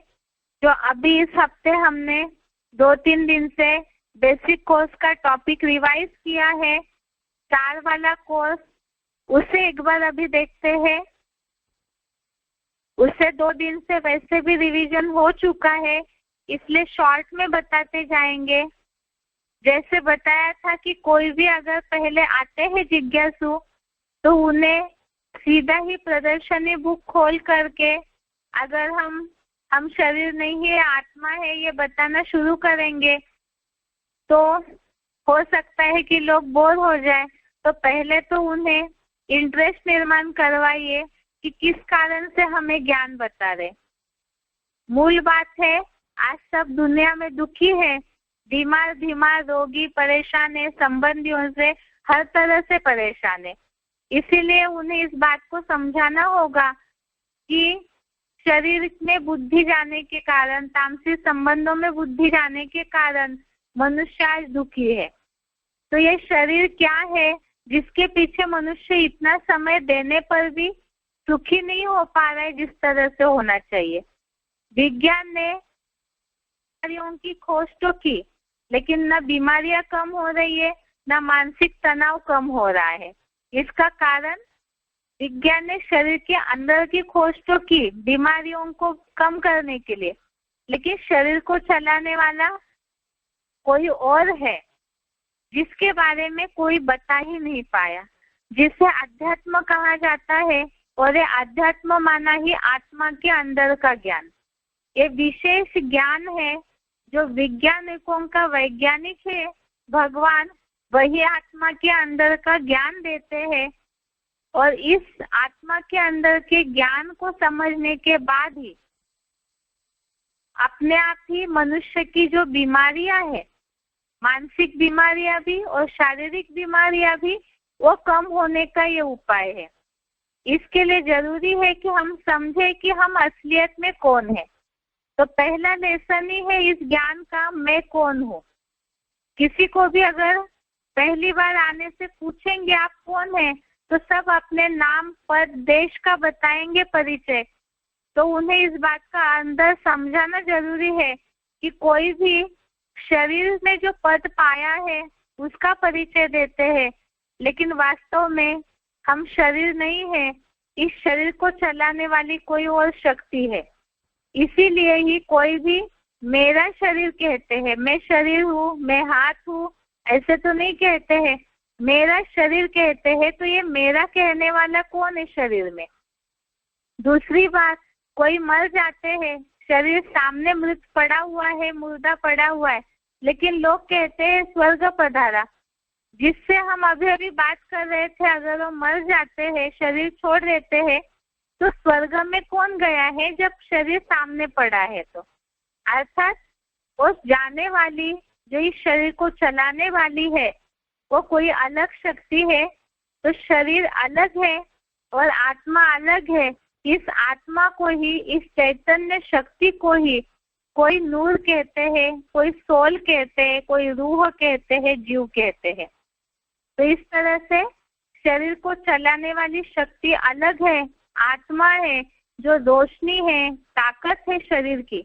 जो अभी इस हफ्ते हमने 2-3 दिन से बेसिक कोर्स का टॉपिक रिवाइज किया है, 4 वाला कोर्स, उसे एक बार अभी देखते हैं। उसे 2 दिन से वैसे भी रिवीजन हो चुका है, इसलिए शॉर्ट में बताते जाएंगे। जैसे बताया था कि कोई भी अगर पहले आते हैं जिज्ञासु तो उन्हें सीधा ही प्रदर्शनी बुक खोल करके अगर हम शरीर नहीं है आत्मा है ये बताना शुरू करेंगे तो हो सकता है कि लोग बोर हो जाए। तो पहले तो उन्हें इंटरेस्ट निर्माण करवाइए कि किस कारण से हमें ज्ञान बता रहे। मूल बात है आज सब दुनिया में दुखी है, बीमार रोगी परेशान है, संबंधियों से हर तरह से परेशान है। इसीलिए उन्हें इस बात को समझाना होगा कि शरीर में बुद्धि जाने के कारण, तामसिक संबंधों में बुद्धि जाने के कारण मनुष्य आज दुखी है। तो ये शरीर क्या है जिसके पीछे मनुष्य इतना समय देने पर भी सुखी नहीं हो पा रहा है जिस तरह से होना चाहिए। विज्ञान ने बीमारियों की खोज तो की, लेकिन न बीमारियां कम हो रही है न मानसिक तनाव कम हो रहा है। इसका कारण विज्ञान ने शरीर के अंदर की खोज तो की बीमारियों को कम करने के लिए, लेकिन शरीर को चलाने वाला कोई और है जिसके बारे में कोई बता ही नहीं पाया, जिसे अध्यात्म कहा जाता है। और ये अध्यात्म माना ही आत्मा के अंदर का ज्ञान। ये विशेष ज्ञान है जो वैज्ञानिकों का वैज्ञानिक है, भगवान वही आत्मा के अंदर का ज्ञान देते हैं। और इस आत्मा के अंदर के ज्ञान को समझने के बाद ही अपने आप ही मनुष्य की जो बीमारियां है, मानसिक बीमारियां भी और शारीरिक बीमारियां भी, वो कम होने का ये उपाय है। इसके लिए जरूरी है कि हम समझे कि हम असलियत में कौन है। तो पहला लेसन ही है इस ज्ञान का, मैं कौन हूँ। किसी को भी अगर पहली बार आने से पूछेंगे आप कौन है, तो सब अपने नाम पद देश का बताएंगे परिचय। तो उन्हें इस बात का अंदर समझाना जरूरी है कि कोई भी शरीर में जो पद पाया है उसका परिचय देते हैं, लेकिन वास्तव में हम शरीर नहीं है, इस शरीर को चलाने वाली कोई और शक्ति है। इसीलिए ही कोई भी मेरा शरीर कहते हैं, मैं शरीर हूँ, मैं हाथ हूँ, ऐसे तो नहीं कहते हैं, मेरा शरीर कहते हैं। तो ये मेरा कहने वाला कौन है शरीर में? दूसरी बात, कोई मर जाते हैं, शरीर सामने मृत पड़ा हुआ है, मुर्दा पड़ा हुआ है, लेकिन लोग कहते हैं स्वर्ग पधारा। जिससे हम अभी अभी बात कर रहे थे, अगर वो मर जाते हैं, शरीर छोड़ देते हैं, तो स्वर्ग में कौन गया है जब शरीर सामने पड़ा है? तो अर्थात उस जाने वाली जो इस शरीर को चलाने वाली है वो कोई अलग शक्ति है। तो शरीर अलग है और आत्मा अलग है। इस आत्मा को ही, इस चैतन्य शक्ति को ही कोई नूर कहते हैं, कोई सोल कहते हैं, कोई रूह कहते हैं, जीव कहते हैं। तो इस तरह से शरीर को चलाने वाली शक्ति अलग है, आत्मा है जो रोशनी है, ताकत है शरीर की,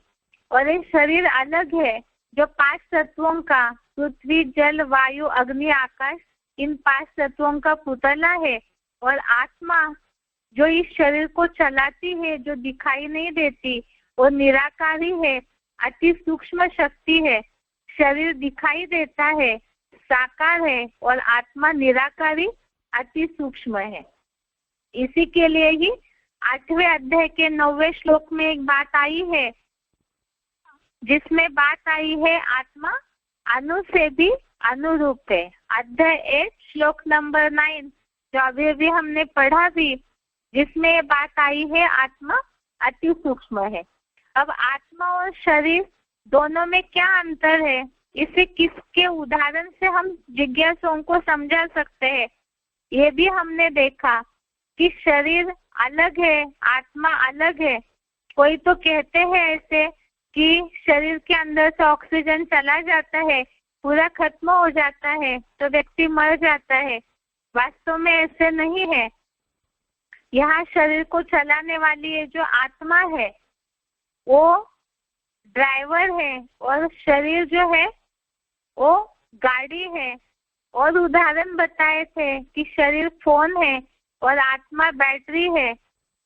और ये शरीर अलग है जो 5 तत्वों का, पृथ्वी जल वायु अग्नि आकाश, इन 5 तत्वों का पुतला है। और आत्मा जो इस शरीर को चलाती है, जो दिखाई नहीं देती, वो निराकारी है, अति सूक्ष्म शक्ति है। शरीर दिखाई देता है, साकार है, और आत्मा निराकारी अति सूक्ष्म है। इसी के लिए ही 8वें अध्याय के 9वें श्लोक में एक बात आई है, जिसमें बात आई है आत्मा अनु से भी अनुरूप है। अध्याय 1 श्लोक नंबर 9 जो अभी हमने पढ़ा भी, जिसमें ये बात आई है आत्मा अति सूक्ष्म है। अब आत्मा और शरीर दोनों में क्या अंतर है, इसे किसके उदाहरण से हम जिज्ञासुओं को समझा सकते हैं? ये भी हमने देखा कि शरीर अलग है, आत्मा अलग है। कोई तो कहते हैं ऐसे कि शरीर के अंदर से ऑक्सीजन चला जाता है, पूरा खत्म हो जाता है, तो व्यक्ति मर जाता है। वास्तव में ऐसे नहीं है। यहाँ शरीर को चलाने वाली ये जो आत्मा है वो ड्राइवर है, और शरीर जो है वो गाड़ी है। और उदाहरण बताए थे कि शरीर फोन है और आत्मा बैटरी है।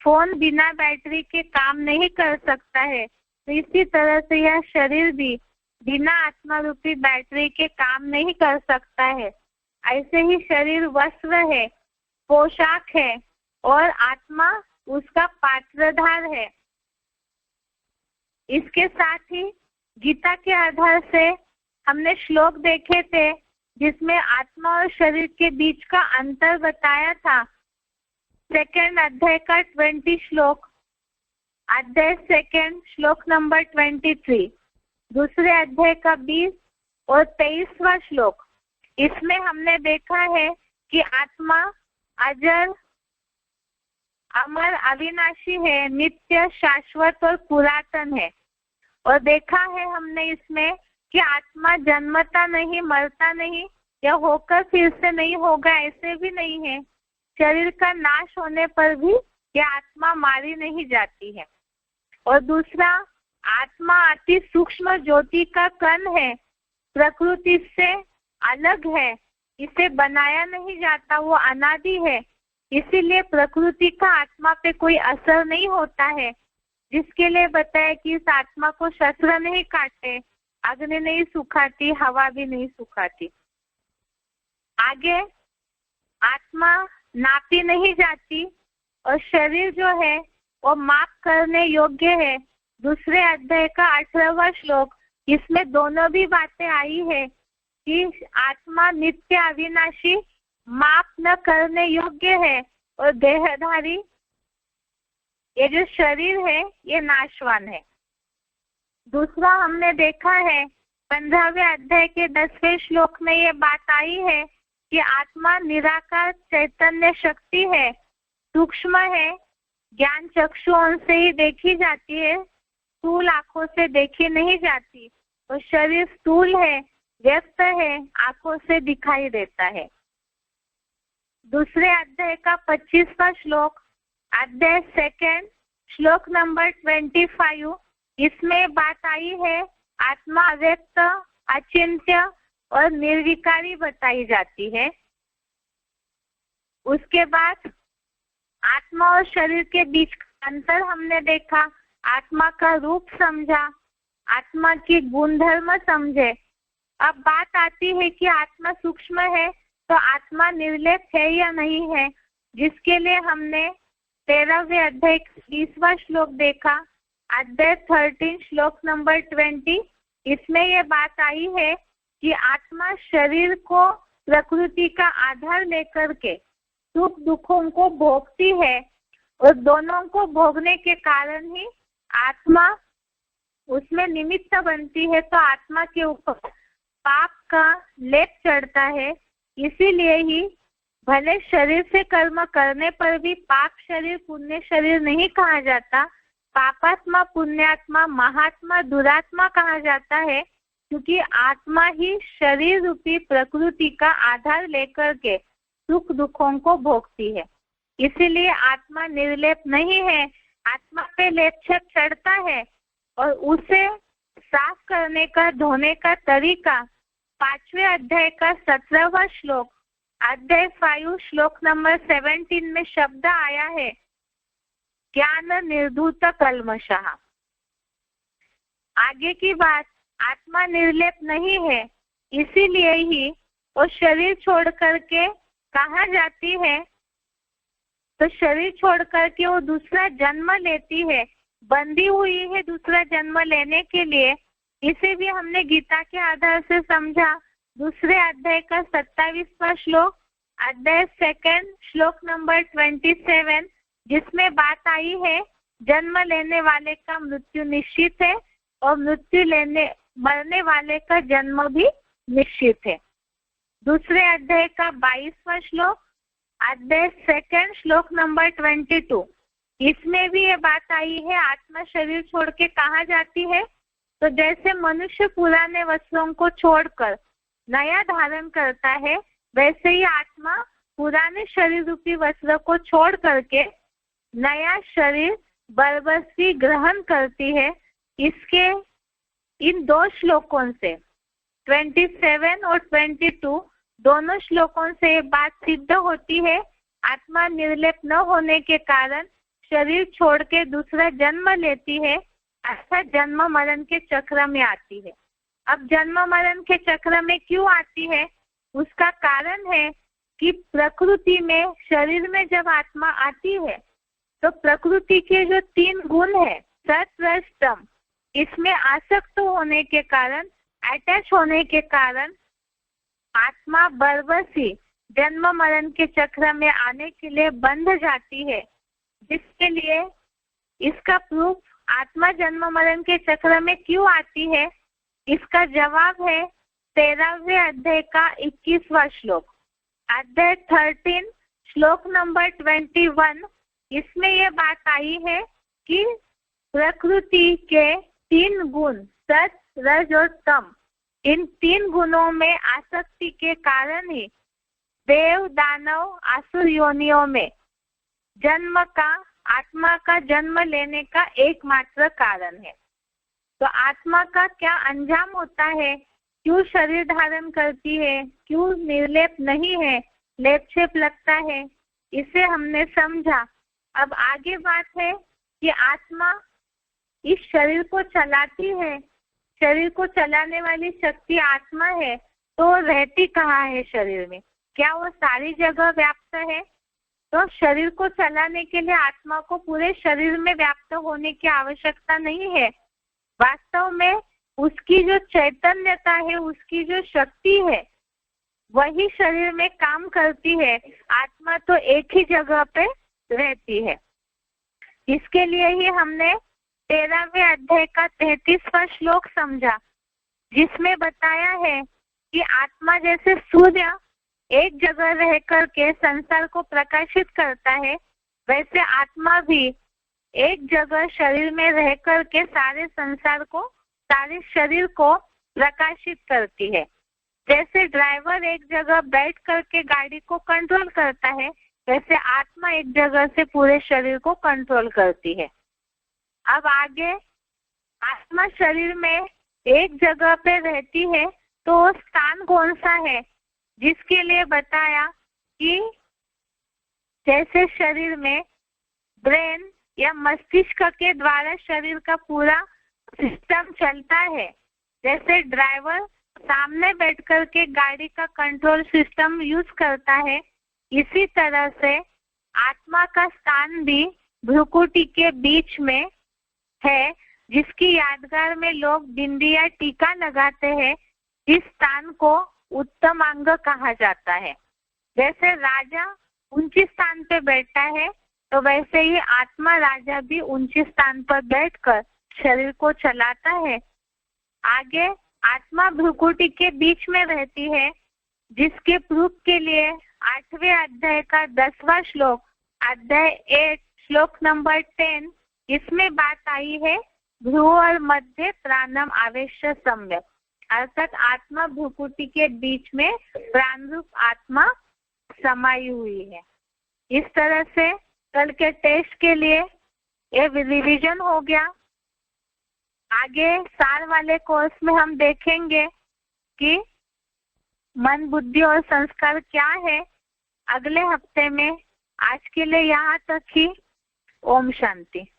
फोन बिना बैटरी के काम नहीं कर सकता है, तो इसी तरह से यह शरीर भी बिना आत्मा रूपी बैटरी के काम नहीं कर सकता है। ऐसे ही शरीर वस्त्र है, पोशाक है, और आत्मा उसका पात्रधार है। इसके साथ ही गीता के आधार से हमने श्लोक देखे थे जिसमें आत्मा और शरीर के बीच का अंतर बताया था। 2nd अध्याय का 20 श्लोक, अध्याय 2 श्लोक नंबर 23, दूसरे अध्याय का 20 और 23वां श्लोक। इसमें हमने देखा है कि आत्मा अजर, अमर, अविनाशी है, नित्य, शाश्वत और पुरातन है। और देखा है हमने इसमें कि आत्मा जन्मता नहीं, मरता नहीं, या होकर फिर से नहीं होगा, ऐसे भी नहीं है। शरीर का नाश होने पर भी यह आत्मा मारी नहीं जाती है। और दूसरा, आत्मा अति सूक्ष्म ज्योति का कण है, प्रकृति से अलग है, इसे बनाया नहीं जाता, वो अनादि है। इसीलिए प्रकृति का आत्मा पे कोई असर नहीं होता है, जिसके लिए बताया कि इस आत्मा को शस्त्र नहीं काटते, अग्नि नहीं सुखाती, हवा भी नहीं सुखाती। आगे आत्मा नापी नहीं जाती, और शरीर जो है वो माप करने योग्य है। दूसरे अध्याय का 18वां श्लोक, इसमें दोनों भी बातें आई है कि आत्मा नित्य, अविनाशी, माप न करने योग्य है, और देहधारी ये जो शरीर है ये नाशवान है। दूसरा हमने देखा है 15वें अध्याय के 10वें श्लोक में ये बात आई है कि आत्मा निराकार चैतन्य शक्ति है, सूक्ष्म है, ज्ञान चक्षुओं से ही देखी जाती है, स्थूल आंखों से देखी नहीं जाती। और शरीर स्थूल है, व्यक्त है, आंखों से दिखाई देता है। दूसरे अध्याय का 25वां श्लोक, अध्याय 2 श्लोक नंबर 25, इसमें बात आई है आत्मा अव्यक्त, अचिंत्य और निर्विकारी बताई जाती है। उसके बाद आत्मा और शरीर के बीच का अंतर हमने देखा, आत्मा का रूप समझा, आत्मा की गुणधर्म समझे। अब बात आती है कि आत्मा सूक्ष्म है तो आत्मा निर्लेप है या नहीं है, जिसके लिए हमने 13वें अध्याय 20वां श्लोक देखा, अध्याय 13 श्लोक नंबर 20। इसमें यह बात आई है कि आत्मा शरीर को प्रकृति का आधार लेकर के सुख दुखों को भोगती है और दोनों को भोगने के कारण ही आत्मा उसमें निमित्त बनती है, तो आत्मा के ऊपर पाप का लेप चढ़ता है। इसीलिए ही भले शरीर से कर्म करने पर भी पाप शरीर पुण्य शरीर नहीं कहा जाता, पापात्मा पुण्यात्मा महात्मा दुरात्मा कहा जाता है, क्योंकि आत्मा ही शरीर रूपी प्रकृति का आधार लेकर के सुख दुखों को भोगती है। इसीलिए आत्मा निर्लेप नहीं है, आत्मा पे लेप चढ़ता है और उसे साफ करने का धोने का तरीका 5वें अध्याय का 17वां श्लोक, अध्याय 5 श्लोक नंबर 17 में शब्द आया है ज्ञान निर्धूत कल्मषः। आगे की बात, आत्मा निर्लेप नहीं है, इसीलिए ही वो शरीर छोड़ करके कहाँ जाती है, तो शरीर छोड़ करके वो दूसरा जन्म लेती है, बंधी हुई है दूसरा जन्म लेने के लिए। इसे भी हमने गीता के आधार से समझा। दूसरे अध्याय का 27वां श्लोक, अध्याय 2 श्लोक नंबर 27, जिसमें बात आई है जन्म लेने वाले का मृत्यु निश्चित है और मरने वाले का जन्म भी निश्चित है। दूसरे अध्याय का 22वां श्लोक, अध्याय 2 श्लोक नंबर 22, इसमें भी ये बात आई है आत्मा शरीर छोड़ के कहाँ जाती है, तो जैसे मनुष्य पुराने वस्त्रों को छोड़कर नया धारण करता है, वैसे ही आत्मा पुराने शरीर रूपी वस्त्र को छोड़ करके नया शरीर बरबसी ग्रहण करती है। इसके इन दो श्लोकों से 27 और 22 दोनों श्लोकों से ये बात सिद्ध होती है, आत्मा निर्लेप न होने के कारण शरीर छोड़ के दूसरा जन्म लेती है, अर्थात जन्म मरण के चक्र में आती है। अब जन्म मरण के चक्र में क्यों आती है, उसका कारण है कि प्रकृति में शरीर में जब आत्मा आती है तो प्रकृति के जो 3 गुण है सत रज तम, इसमें आसक्त होने के कारण, अटैच होने के कारण आत्मा बरबसी जन्म मरण के चक्र में आने के लिए बंध जाती है। जिसके लिए इसका प्रूफ आत्मा जन्म मरण के चक्र में क्यों आती है, इसका जवाब है 13वें अध्याय का 21वां श्लोक, अध्याय 13 श्लोक नंबर 21। इसमें यह बात आई है कि प्रकृति के 3 गुण सत रज और तम, इन 3 गुणों में आसक्ति के कारण ही देव दानव आसुर योनियों में जन्म का, आत्मा का जन्म लेने का एकमात्र कारण है। तो आत्मा का क्या अंजाम होता है, क्यों शरीर धारण करती है, क्यों निर्लेप नहीं है, लेप छेप लगता है, इसे हमने समझा। अब आगे बात है कि आत्मा इस शरीर को चलाती है, शरीर को चलाने वाली शक्ति आत्मा है, तो रहती कहाँ है शरीर में, क्या वो सारी जगह व्याप्त है? तो शरीर को चलाने के लिए आत्मा को पूरे शरीर में व्याप्त होने की आवश्यकता नहीं है। वास्तव में उसकी जो चैतन्यता है, उसकी जो शक्ति है, वही शरीर में काम करती है, आत्मा तो एक ही जगह पे रहती है। इसके लिए ही हमने 13वें अध्याय का 33वां श्लोक समझा, जिसमें बताया है कि आत्मा जैसे सूर्य एक जगह रह करके संसार को प्रकाशित करता है, वैसे आत्मा भी एक जगह शरीर में रह करके सारे संसार को, सारे शरीर को प्रकाशित करती है। जैसे ड्राइवर एक जगह बैठ करके गाड़ी को कंट्रोल करता है, वैसे आत्मा एक जगह से पूरे शरीर को कंट्रोल करती है। अब आगे आत्मा शरीर में एक जगह पे रहती है, तो स्थान कौन सा है, जिसके लिए बताया कि जैसे शरीर में ब्रेन या मस्तिष्क के द्वारा शरीर का पूरा सिस्टम चलता है, जैसे ड्राइवर सामने बैठ कर के गाड़ी का कंट्रोल सिस्टम यूज करता है, इसी तरह से आत्मा का स्थान भी भ्रुकुटी के बीच में है, जिसकी यादगार में लोग बिंदी या टीका लगाते हैं। इस स्थान को उत्तम अंग कहा जाता है। जैसे राजा ऊंचे स्थान पे बैठा है, तो वैसे ही आत्मा राजा भी ऊंचे स्थान पर बैठकर शरीर को चलाता है। आगे आत्मा भ्रुकुटी के बीच में रहती है, जिसके प्रूफ के लिए 8वें अध्याय का 10वां श्लोक, अध्याय 8 श्लोक नंबर 10, इसमें बात आई है भ्रू और मध्य प्राणम आवेश्य सम्यक, अर्थात आत्मा भ्रुकुटी के बीच में प्राण रूप आत्मा समाई हुई है। इस तरह से कल के टेस्ट के लिए ये रिवीजन हो गया। आगे साल वाले कोर्स में हम देखेंगे कि मन, बुद्धि और संस्कार क्या है अगले हफ्ते में। आज के लिए यहाँ तक ही। ओम शांति।